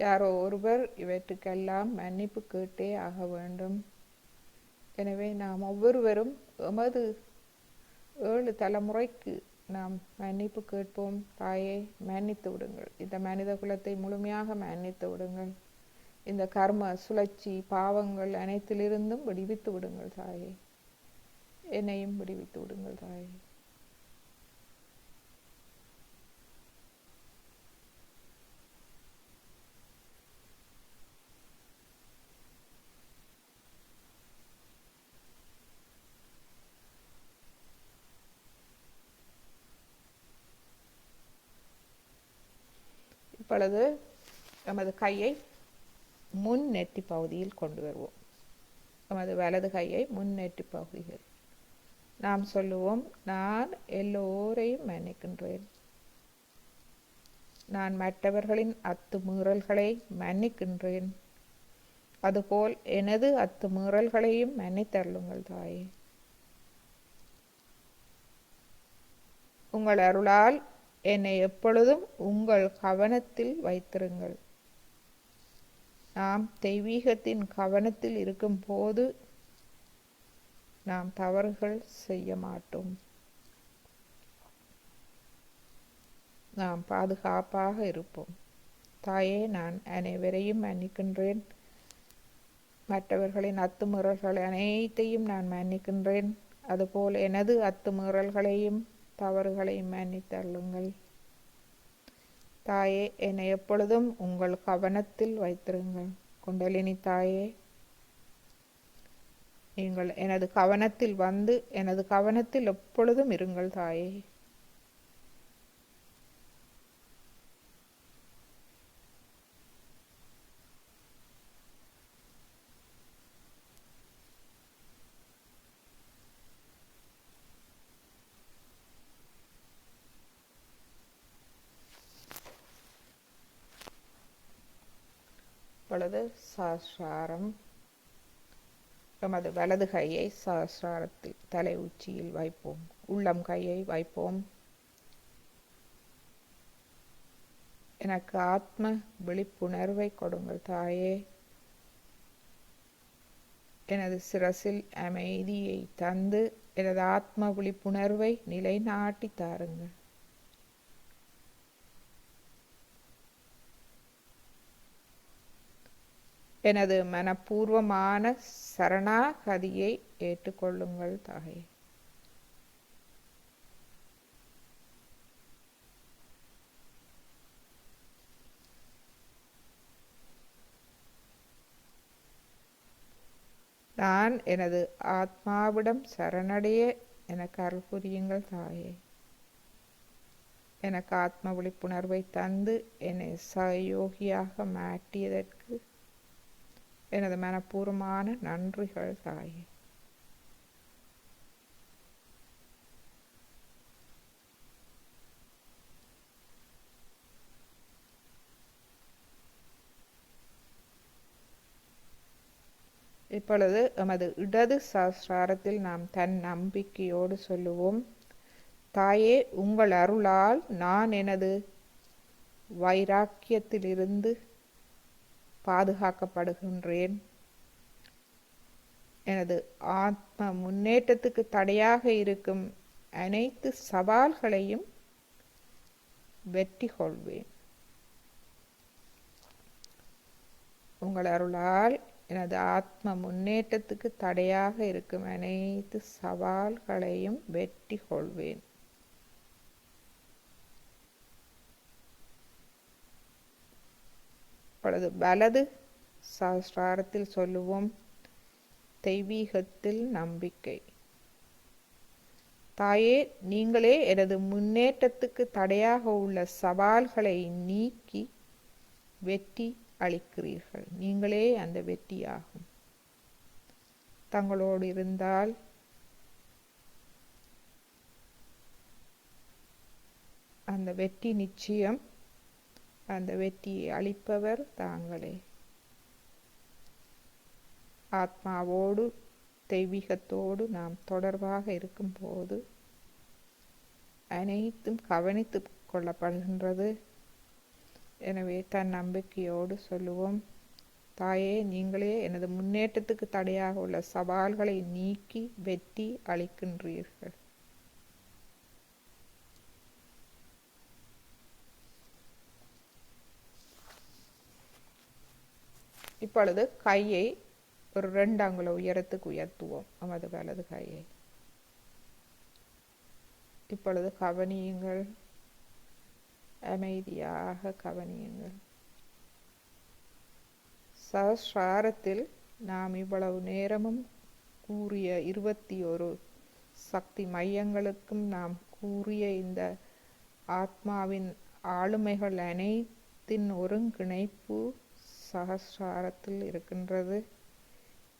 Speaker 1: யாரோ ஒருவர் இவற்றுக்கெல்லாம் மன்னிப்பு கேட்டே ஆக வேண்டும். எனவே நாம் ஒவ்வொருவரும் எமது 7 தலைமுறைக்கு நாம் மன்னிப்பு கேட்போம். தாயே, மன்னித்து விடுங்கள். இந்த மனித குலத்தை முழுமையாக மன்னித்து விடுங்கள். இந்த கர்ம சுழற்சி பாவங்கள் அனைத்திலிருந்தும் விடுவித்து விடுங்கள் தாயே. என்னையும் விடுவித்து விடுங்கள் தாயே. இப்பொழுது நமது கையை முன் நெற்றி பகுதியில் கொண்டு வருவோம். நமது வலது கையை முன் நெற்றி பகுதியில் நாம் சொல்லுவோம், நான் எல்லோரையும் மன்னிக்கின்றேன். நான் மற்றவர்களின் அத்துமீறல்களை மன்னிக்கின்றேன். அதுபோல் எனது அத்துமீறல்களையும் மன்னித்தருளுங்கள் தாயே. உங்கள் அருளால் என்னை எப்பொழுதும் உங்கள் கவனத்தில் வைத்திருங்கள். நாம் தெய்வீகத்தின் கவனத்தில் இருக்கும் போது நாம் தவறுகள் செய்ய மாட்டோம். நாம் பாதுகாப்பாக இருப்போம். தாயே, நான் அனைவரையும் மன்னிக்கின்றேன். மற்றவர்களின் அத்துமீறல்கள் அனைத்தையும் நான் மன்னிக்கின்றேன். அதுபோல் எனது அத்துமீறல்களையும் தவறுகளையும் மன்னித்தருளுங்கள். தாயே, என்னை எப்பொழுதும் உங்கள் கவனத்தில் வைத்திருங்கள். குண்டலினி தாயே, நீங்கள் எனது கவனத்தில் வந்து எனது கவனத்தில் எப்பொழுதும் இருங்கள் தாயே. இப்பொழுது சஹஸ்ராரம். எமது வலது கையை சஹஸ்ராரத்தில் தலை உச்சியில் வைப்போம். உள்ளம் கையை வைப்போம். எனக்கு ஆத்ம விழிப்புணர்வை கொடுங்கள் தாயே. எனது சிரசில் அமைதியை தந்து எனது ஆத்ம விழிப்புணர்வை நிலைநாட்டி தாருங்கள். எனது மனப்பூர்வமான சரணாகதியை ஏற்றுக்கொள்ளுங்கள் தாயே. நான் எனது ஆத்மாவிடம் சரணடைய எனக்கு அருள் புரியுங்கள் தாயே. எனக்கு ஆத்ம விழிப்புணர்வை தந்து என்னை சயோகியாக மாற்றியதற்கு எனது மனப்பூர்வமான நன்றிகள் தாயே. இப்பொழுது எமது இடது சஹஸ்ராரத்தில் நாம் தன் நம்பிக்கையோடு சொல்லுவோம், தாயே, உங்கள் அருளால் நான் எனது வைராக்கியத்திலிருந்து பாதுகாக்கப்படுகின்றேன். எனது ஆத்ம முன்னேற்றத்துக்கு தடையாக இருக்கும் அனைத்து சவால்களையும் வெற்றி கொள்வேன். உங்கள் அருளால் எனது ஆத்ம முன்னேற்றத்துக்கு தடையாக இருக்கும் அனைத்து சவால்களையும் வெற்றி கொள்வேன். இப்பொழுது வலது சஹஸ்ராரத்தில் சொல்லுவோம், தெய்வீகத்தில் நம்பிக்கை. தாயே, நீங்களே எனது முன்னேற்றத்துக்கு தடையாக உள்ள சவால்களை நீக்கி வெற்றி அளிக்கிறீர்கள். நீங்களே அந்த வெற்றியாகும். தங்களோடு இருந்தால் அந்த வெற்றி நிச்சயம். அந்த வெற்றியை அளிப்பவர் தாங்களே. ஆத்மாவோடு தெய்வீகத்தோடு நாம் தொடர்பாக இருக்கும்போது அனைத்தும் கவனித்து கொள்ளப்படுகின்றது. எனவே தன் நம்பிக்கையோடு சொல்லுவோம், தாயே, நீங்களே எனது முன்னேற்றத்துக்கு தடையாக உள்ள சவால்களை நீக்கி வெற்றி அளிக்கின்றீர்கள். இப்பொழுது கையை ஒரு 2 அங்குல உயரத்துக்கு உயர்த்துவோம். நமது வலது கையை இப்பொழுது கவனியுங்கள். அமைதியாக கவனியுங்கள். சஹஸ்ராரத்தில் நாம் இவ்வளவு நேரமும் கூறிய 21 சக்தி மையங்களுக்கும் நாம் கூறிய இந்த ஆத்மாவின் ஆளுமைகள் அனைத்தையும் தின் ஒருங்கிணைப்பு சகசிராரத்தில் இருக்கின்றது.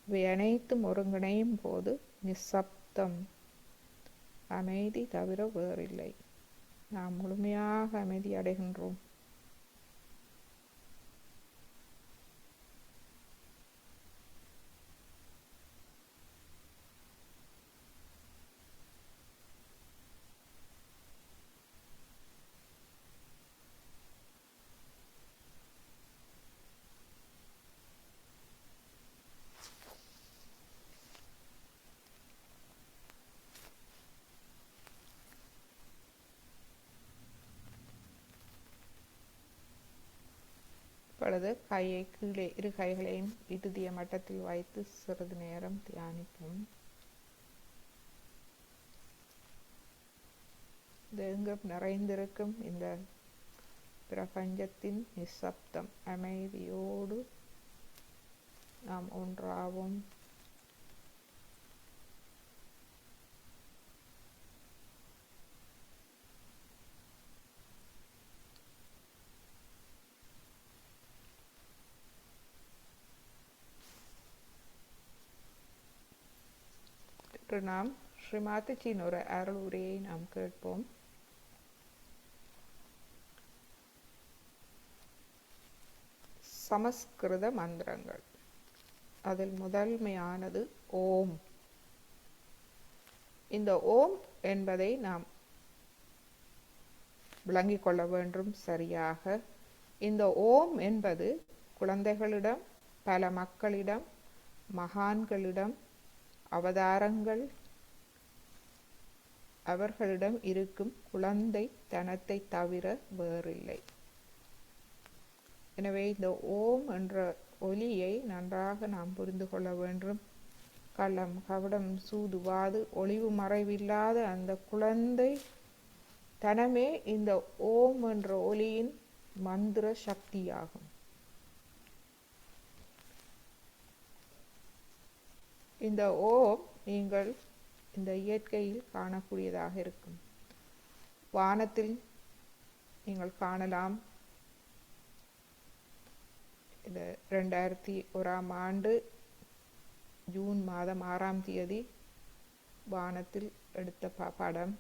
Speaker 1: இவை அனைத்தும் ஒருங்கிணையும் போது நிசப்தம், அமைதி தவிர வேறில்லை. நாம் முழுமையாக அமைதி அடைகின்றோம். இப்பொழுது கையை கீழே, இரு கைகளையும் இறுதிய மட்டத்தில் வைத்து சிறிது நேரம் தியானிப்போம். இது எங்கும் நிறைந்திருக்கும் இந்த பிரபஞ்சத்தின் நிசப்தம், அமைதியோடு நாம் ஒன்றாவோம். நாம் ஸ்ரீமாதாஜியின் ஒரு அருள் உரையை நாம் கேட்போம். சமஸ்கிருத மந்திரங்கள். அதில் முதன்மையானது ஓம். இந்த ஓம் என்பதை நாம் விளங்கிக் கொள்ள வேண்டும் சரியாக. இந்த ஓம் என்பது குழந்தைகளிடம், பல மக்களிடம், மகான்களிடம், அவதாரங்கள், அவர்களிடம் இருக்கும் குழந்தை தனத்தை தவிர வேறில்லை. எனவே இந்த ஓம் என்ற ஒலியை நன்றாக நாம் புரிந்து கொள்ள வேண்டும். கள்ளம், கபடம், சூதுவாது, ஒளிவு மறைவில்லாத அந்த குழந்தை தனமே இந்த ஓம் என்ற ஒலியின் மந்திர சக்தியாகும். இந்த ஓம் நீங்கள் இந்த இயற்கையில் காணக்கூடியதாக இருக்கும். வானத்தில் நீங்கள் காணலாம். இது 2001 ஜூன் மாதம் 6ஆம் தேதி வானத்தில் எடுத்த படம்.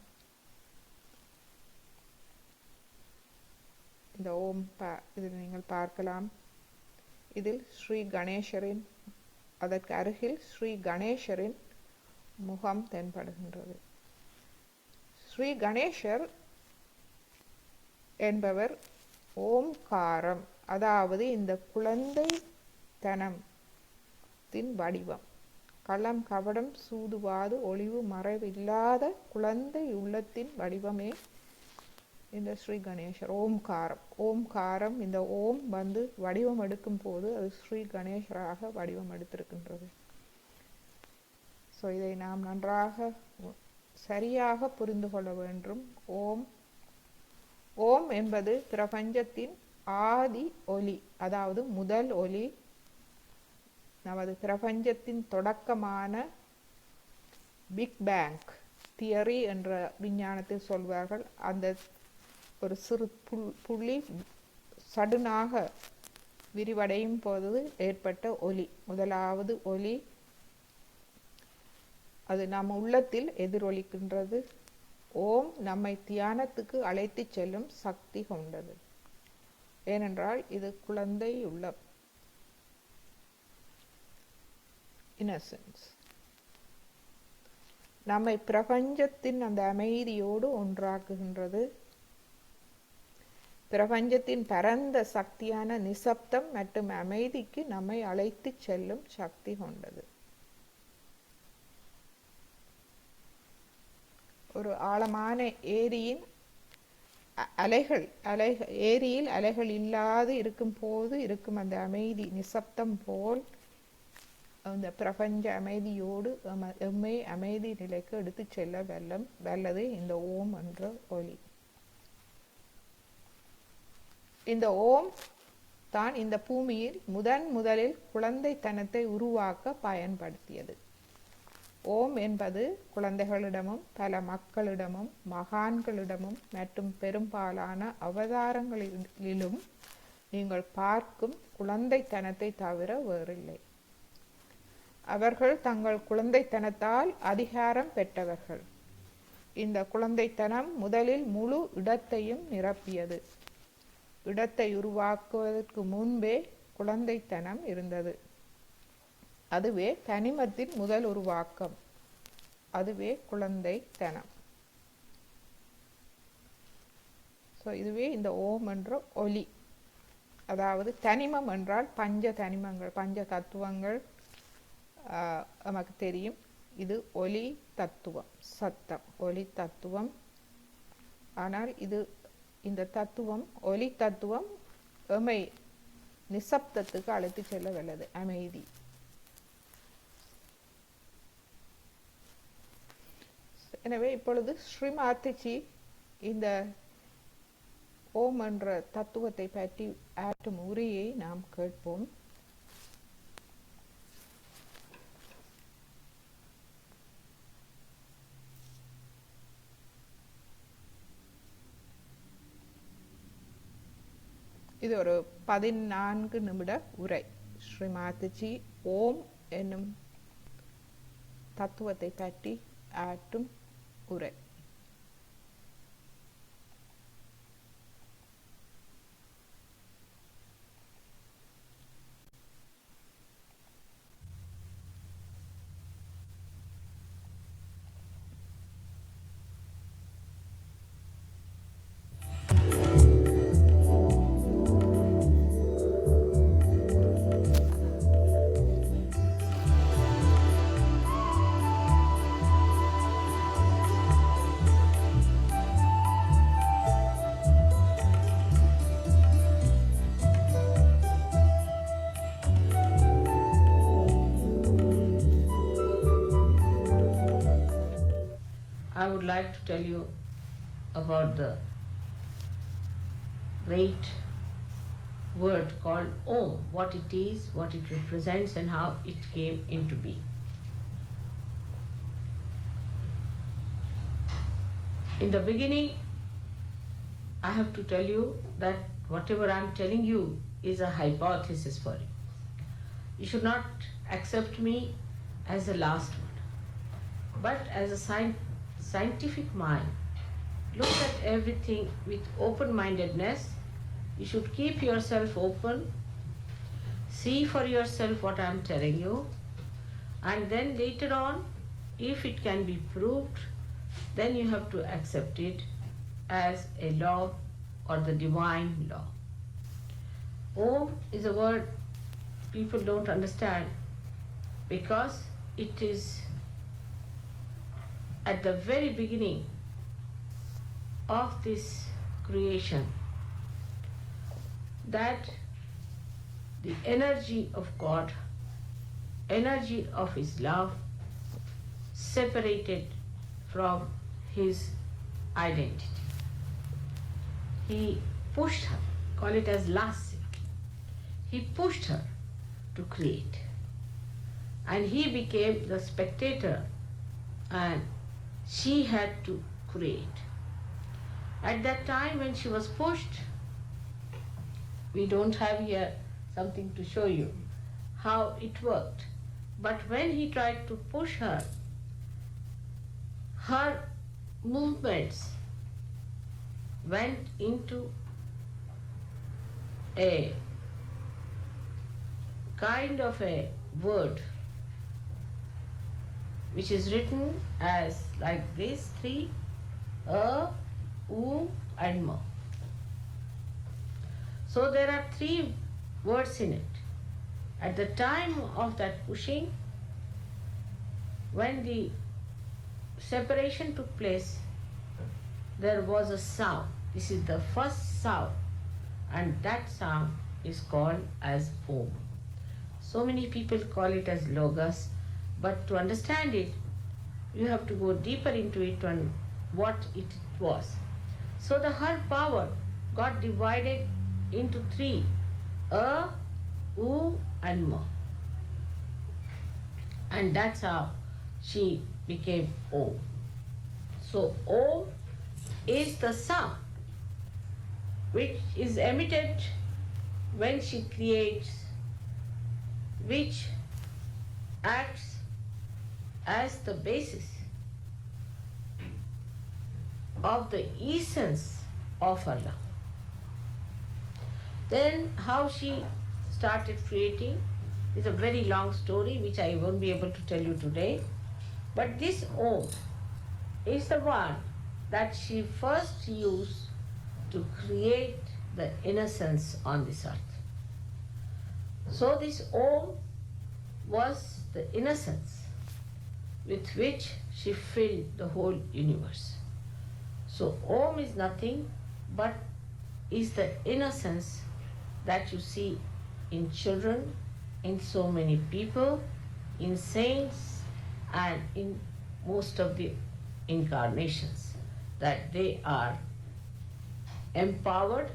Speaker 1: இந்த ஓம் இதில் நீங்கள் பார்க்கலாம். இதில் ஸ்ரீ கணேசரின், அதற்கு அருகில் ஸ்ரீ கணேசரின் முகம் தென்படுகின்றது. ஸ்ரீ கணேசர் என்பவர் ஓம்காரம், அதாவது இந்த குழந்தை தனத்தின் வடிவம். களம், கபடம், சூதுவாது, ஒளிவு மறைவில்லாத குழந்தை உள்ளத்தின் வடிவமே இந்த ஸ்ரீ கணேசர். ஓம்காரம். ஓம்காரம், இந்த ஓம் வந்து வடிவம் எடுக்கும் போது அது ஸ்ரீ கணேசராக வடிவம் எடுத்திருக்கின்றது. ஸோ இதை நாம் நன்றாக சரியாக புரிந்து கொள்ள வேண்டும். ஓம் ஓம் என்பது பிரபஞ்சத்தின் ஆதி ஒலி, அதாவது முதல் ஒலி. நமது பிரபஞ்சத்தின் தொடக்கமான பிக் பேங் தியரி என்ற விஞ்ஞானத்தில் சொல்வார்கள். அந்த ஒரு சிறு புள்ளி சடுனாக விரிவடையும் போது ஏற்பட்ட ஒலி, முதலாவது ஒலி. அது நம் உள்ளத்தில் எதிரொலிக்கின்றது. ஓம் நம்மை தியானத்துக்கு அழைத்து செல்லும் சக்தி கொண்டது. ஏனென்றால் இது குழந்தை உள்ள இன்னசென்ஸ். நம்மை பிரபஞ்சத்தின் அந்த அமைதியோடு ஒன்றாக்குகின்றது. பிரபஞ்சத்தின் பரந்த சக்தியான நிசப்தம் மற்றும் அமைதிக்கு நம்மை அழைத்து செல்லும் சக்தி கொண்டது. ஒரு ஆழமான ஏரியின் ஏரியில் அலைகள் இல்லாது இருக்கும் போது இருக்கும் அந்த அமைதி, நிசப்தம் போல் அந்த பிரபஞ்ச அமைதியோடு எம்மை அமைதி நிலைக்கு எடுத்து செல்ல வல்லது இந்த ஓம் என்ற ஒலி. இந்த ஓம் தான் இந்த பூமியில் முதலில் குழந்தைத்தனத்தை உருவாக்க பயன்படுத்தியது. ஓம் என்பது குழந்தைகளிடமும், பல மக்களிடமும், மகான்களிடமும் மற்றும் பெரும்பாலான அவதாரங்களிலும் நீங்கள் பார்க்கும் குழந்தைத்தனத்தை தவிர வேறில்லை. அவர்கள் தங்கள் குழந்தைத்தனத்தால் அதிகாரம் பெற்றவர்கள். இந்த குழந்தைத்தனம் முதலில் முழு இடத்தையும் நிரப்பியது. இடத்தை உருவாக்குவதற்கு முன்பே குழந்தைத்தனம் இருந்தது. அதுவே தனிமத்தின் முதல் உருவாக்கம். அதுவே குழந்தைத்தனம். இதுவே இந்த ஓம் என்ற ஒலி. அதாவது தனிமம் என்றால் பஞ்ச தனிமங்கள், பஞ்ச தத்துவங்கள் நமக்கு தெரியும். இது ஒலி தத்துவம், சத்தம், ஒலி தத்துவம். ஆனால் இந்த தத்துவம், ஒலி தத்துவம் எமை நிசப்தத்துக்கு அழைத்து செல்ல வல்லது, அமைதி. எனவே இப்பொழுது ஸ்ரீமாத்திஜி இந்த ஓம் என்ற தத்துவத்தை பற்றி ஆற்றும் உரையை நாம் கேட்போம். இது ஒரு 14 நிமிட உரை. ஸ்ரீமாத்திஜி ஓம் என்னும் தத்துவத்தை பற்றி ஆற்றும் உரை.
Speaker 2: I would like to tell you about the great word called Om, what it is, what it represents, and how it came into being. In the beginning, I have to tell you that whatever I am telling you is a hypothesis for you. You should not accept me as the last word, but as a scientific mind. Look at everything with open-mindedness. You should keep yourself open, see for yourself what I am telling you, and then later on, if it can be proved, then you have to accept it as a law or the divine law. Om is a word people don't understand because it is at the very beginning of this creation that the energy of God, energy of His love, separated from His identity. He pushed her, call it as lasya. He pushed her to create. And he became the spectator and she had to create. At that time when she was pushed, we don't have here something to show you how it worked. But when he tried to push her, her movements went into a kind of a word which is written as like this, 3, a, u and ma. So there are 3 words in it. At the time of that pushing, when the separation took place, there was a sound. This is the first sound, and that sound is called as Om. So many people call it as Logos, but to understand it, you have to go deeper into it and what it was. So her power got divided into 3, a, u and ma. And that's how she became Om. So Om is the sound which is emitted when she creates, which acts as the basis of the essence of her love. Then how she started creating is a very long story which I won't be able to tell you today. But this Om is the one that she first used to create the innocence on this earth. So this Om was the innocence with which she filled the whole universe. So Om is nothing but is the innocence that you see in children, in so many people, in saints, and in most of the incarnations, that they are empowered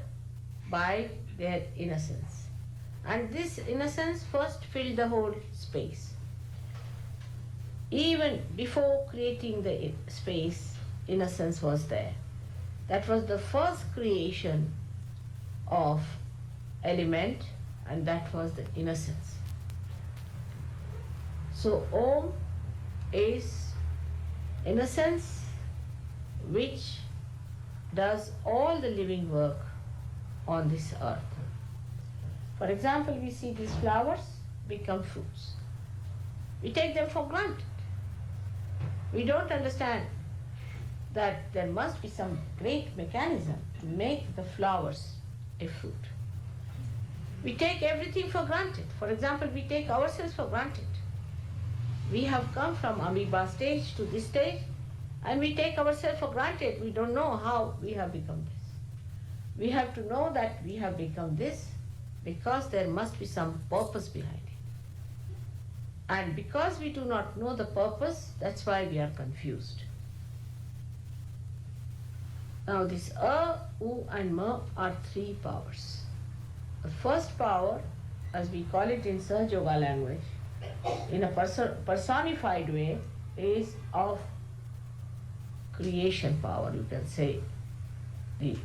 Speaker 2: by their innocence. And this innocence first filled the whole space. Even before creating the space, innocence was there. That was the first creation of element, and that was the innocence. So Om is innocence which does all the living work on this earth. For example, we see these flowers become fruits. We take them for granted. We don't understand that there must be some great mechanism to make the flowers a fruit. We take everything for granted. For example, we take ourselves for granted. We have come from amoeba stage to this stage, and we take ourselves for granted. We don't know how we have become this. We have to know that we have become this because there must be some purpose behind it. And because we do not know the purpose, that's why we are confused. Now this U and Ma are three powers. The first power, as we call it in Sahaja Yoga language, in a personified way, is of creation power, you can say. The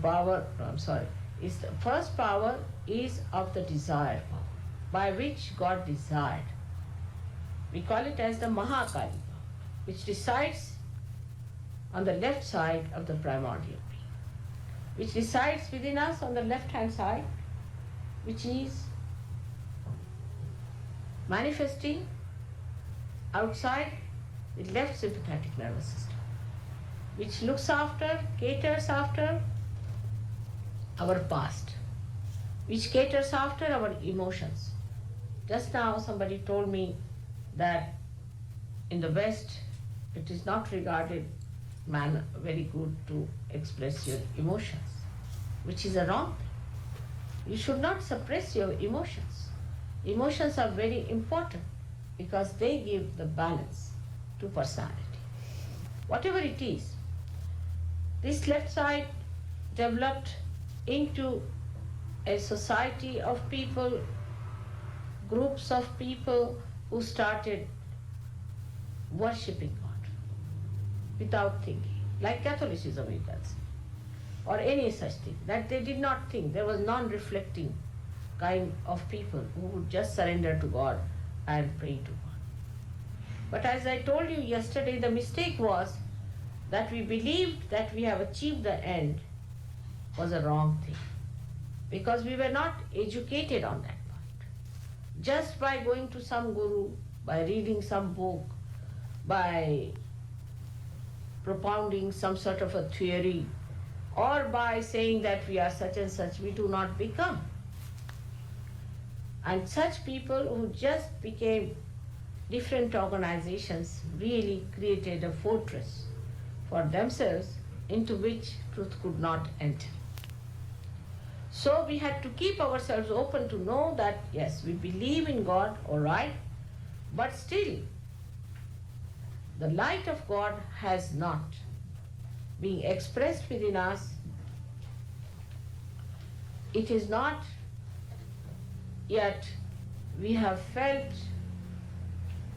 Speaker 2: power, no, I'm sorry, is the first power is of the desire power, by which God desired. We call it as the Mahakali power, which resides on the left side of the primordial being, which resides within us on the left-hand side, which is manifesting outside the left sympathetic nervous system, which looks after, caters after our past, which caters after our emotions. Just now somebody told me that in the West it is not regarded very good to express your emotions, which is a wrong thing. You should not suppress your emotions. Emotions are very important because they give the balance to personality. Whatever it is, this left side developed into a society of people, groups of people who started worshipping God without thinking, like Catholicism you can say, or any such thing, that they did not think. There was non-reflecting kind of people who would just surrender to God and pray to God. But as I told you yesterday, the mistake was that we believed that we have achieved the end was a wrong thing, because we were not educated on that point. Just by going to some guru, by reading some book, by propounding some sort of a theory, or by saying that we are such and such, we do not become. And such people who just became different organizations really created a fortress for themselves into which truth could not enter. So we had to keep ourselves open to know that yes, we believe in God, all right, but still the light of God has not been expressed within us. It is not yet we have felt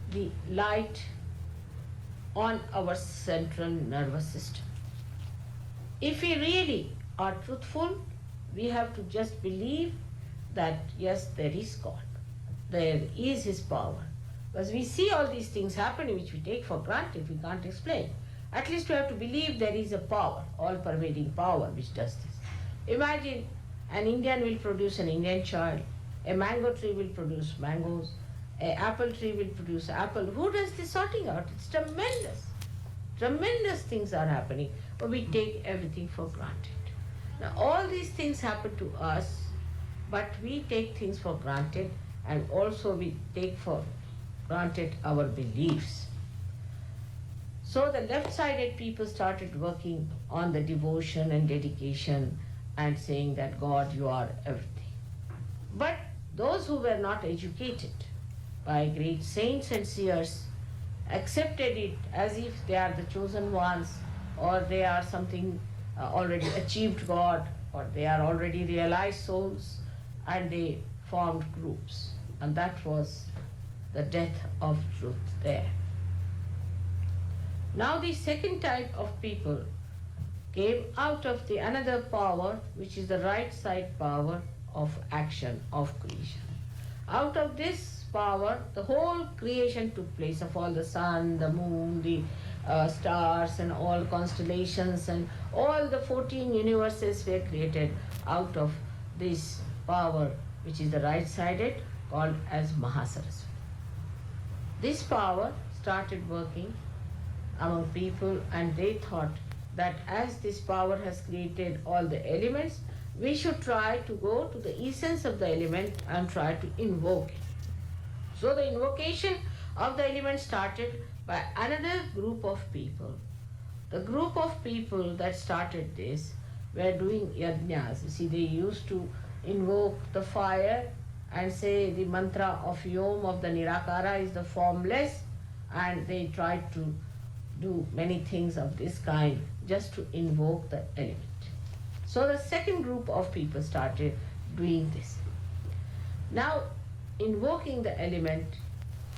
Speaker 2: the light on our central nervous system. If we really are truthful, We have to just believe that yes, there is God, there is His power. Because we see all these things happening which we take for granted, we can't explain. At least we have to believe there is a power, all-pervading power which does this. Imagine an Indian will produce an Indian child, a mango tree will produce mangoes, an apple tree will produce apple. Who does this sorting out? It's tremendous. Tremendous things are happening, but we take everything for granted. Now, all these things happen to us, but we take things for granted, and also we take for granted our beliefs. So the left-sided people started working on the devotion and dedication and saying that God, you are everything. But those who were not educated by great saints and seers accepted it as if they are the chosen ones, or they are something already achieved God, or they are already realized souls, and they formed groups. And that was the death of truth there. Now the second type of people came out of the another power, which is the right side power of action, of creation. Out of this power, the whole creation took place of all the sun, the moon, the stars and all constellations, and all the 14 universes were created out of this power, which is the right-sided, called as Mahasaraswati. This power started working among people, and they thought that as this power has created all the elements, we should try to go to the essence of the element and try to invoke it. So the invocation of the element started by another group of people. The group of people that started this were doing yajnas. You see, they used to invoke the fire and say the mantra of Yom of the Nirakara is the formless, and they tried to do many things of this kind just to invoke the element. So the second group of people started doing this. Now, invoking the element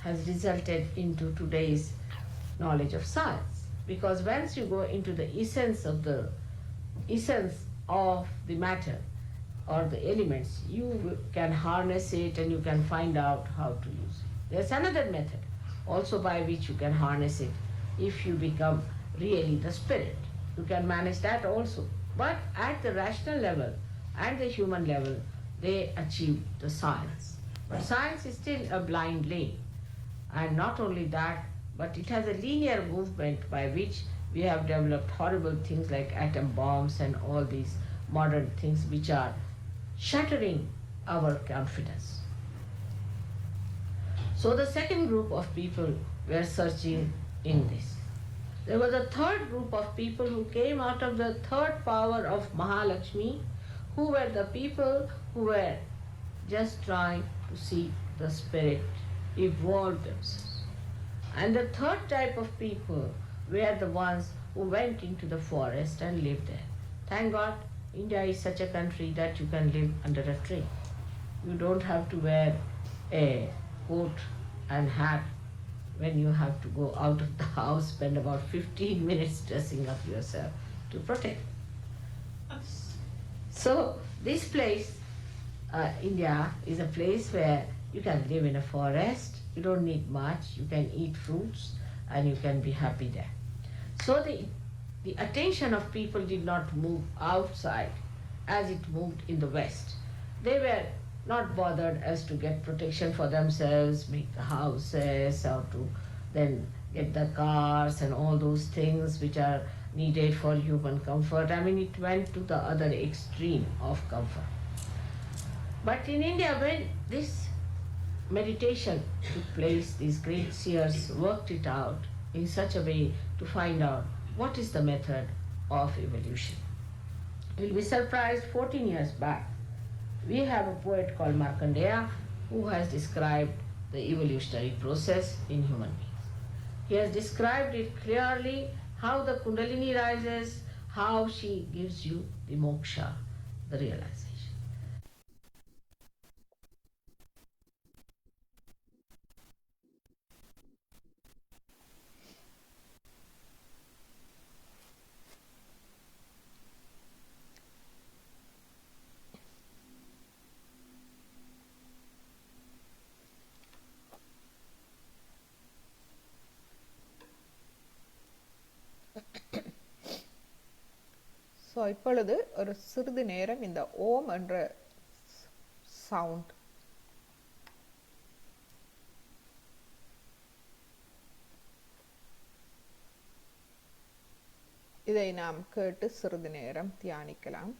Speaker 2: has resulted into today's knowledge of science, because once you go into the essence of the matter or the elements, you can harness it and you can find out how to use it. There's another method also by which you can harness it. If you become really the spirit, you can manage that also. But at the rational level and the human level, they achieve the science. But science is still a blind lane. And not only that, but it has a linear movement by which we have developed horrible things like atom bombs and all these modern things which are shattering our confidence. So the second group of people were searching in this. There was a third group of people who came out of the third power of Mahalakshmi, who were the people who were just trying to see the spirit evolve themselves. And the third type of people were the ones who went into the forest and lived there. Thank God, India is such a country that you can live under a tree. You don't have to wear a coat and hat when you have to go out of the house, spend about 15 minutes dressing up yourself to protect. So this place, India, is a place where you can live in a forest, you don't need much, you can eat fruits and you can be happy there. So the attention of people did not move outside as it moved in the West. They were not bothered as to get protection for themselves, make the houses, or to then get the cars and all those things which are needed for human comfort. I mean, it went to the other extreme of comfort. But in India, when this meditation took place, these great seers worked it out in such a way to find out what is the method of evolution. You'll be surprised, 14 years back, we have a poet called Markandeya who has described the evolutionary process in human beings. He has described it clearly, how the Kundalini rises, how she gives you the moksha, the realization.
Speaker 1: So இப்பொழுது ஒரு சிறிது நேரம் இந்த ஓம் என்ற சவுண்ட் இதை நாம் கேட்டு சிறிது நேரம் தியானிக்கலாம்.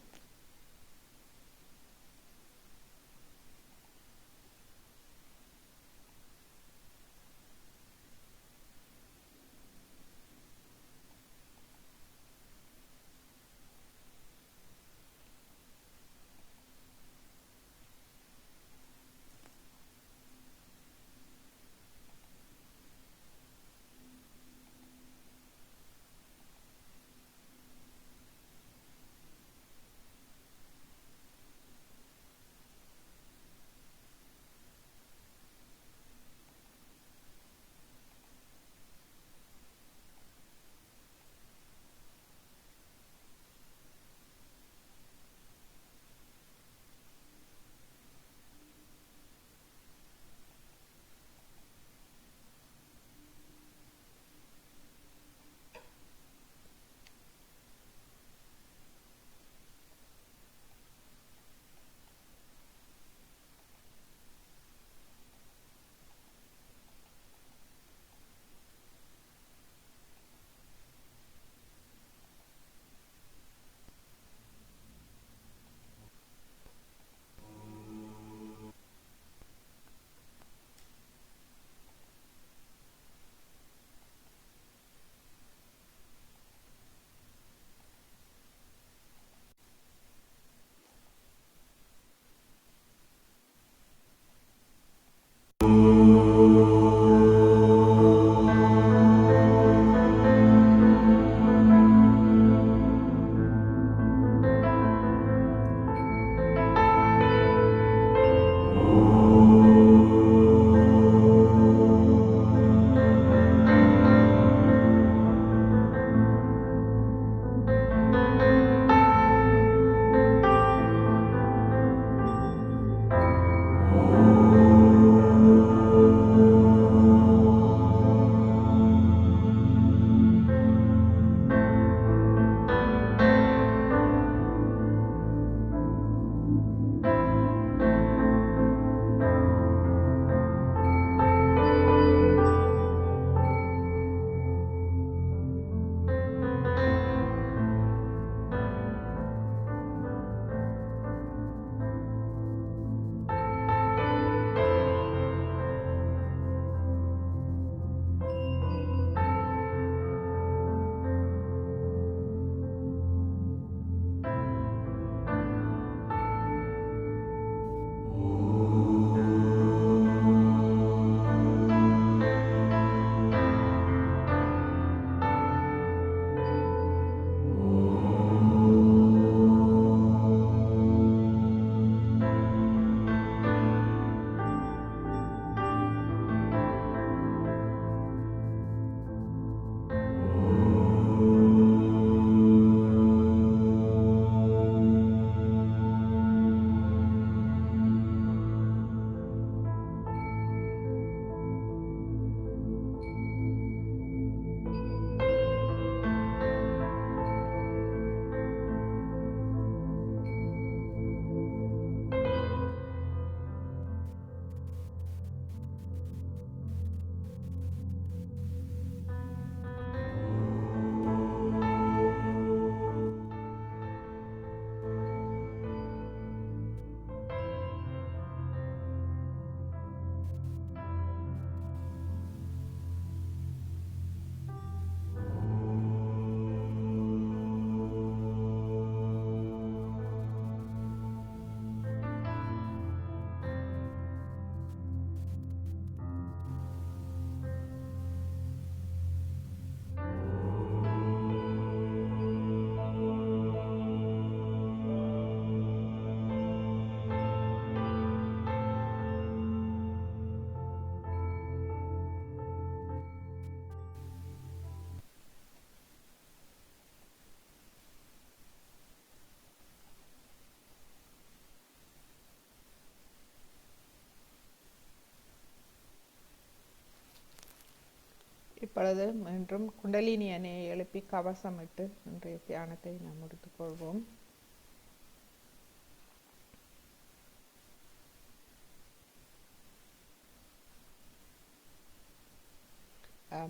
Speaker 1: இப்பொழுது மீண்டும் குண்டலினி அணையை எழுப்பி கவசமிட்டு இன்றைய தியானத்தை நாம் முடித்துக்கொள்வோம்.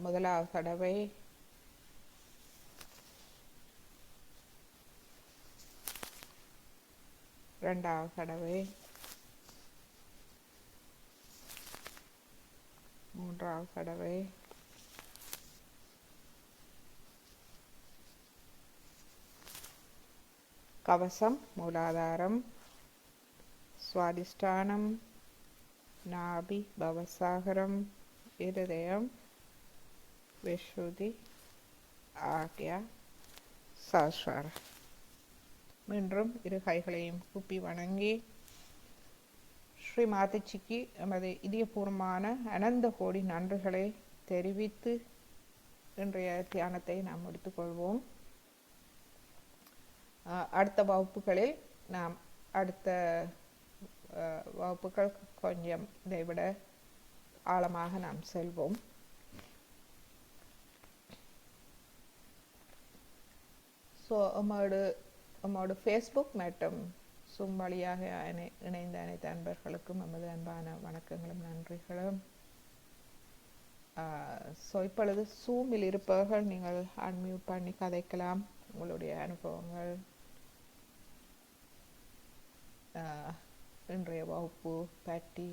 Speaker 1: முதலாவது தடவை இரண்டாவது தடவை மூன்றாவது தடவை கவசம் மூலாதாரம் சுவாதிஷ்டானம் நாபி பவசாகரம் இருதயம் விஷுதி ஆக்யா சஹஸ்ரார. மீண்டும் இரு கைகளையும் கூப்பி வணங்கி ஸ்ரீ மாதாஜிக்கு எமது இதயபூர்வமான அனந்த கோடி நன்றிகளை தெரிவித்து இன்றைய தியானத்தை நாம் முடித்துக்கொள்வோம். அடுத்த வகுப்புகளில் நாம் அடுத்த வகுப்புகள் கொஞ்சம் இதைவிட ஆழமாக நாம் செல்வோம். ஸோ நம்மோட ஃபேஸ்புக் மற்றும் சூம் வழியாக இணைந்த அனைத்து அன்பர்களுக்கும் நமது அன்பான வணக்கங்களும் நன்றிகளும். ஸோ இப்பொழுது சூமில் இருப்பவர்கள் நீங்கள் அன்மியூட் பண்ணி கதைக்கலாம். உங்களுடைய அனுபவங்கள், இன்றைய வகுப்பு பற்றி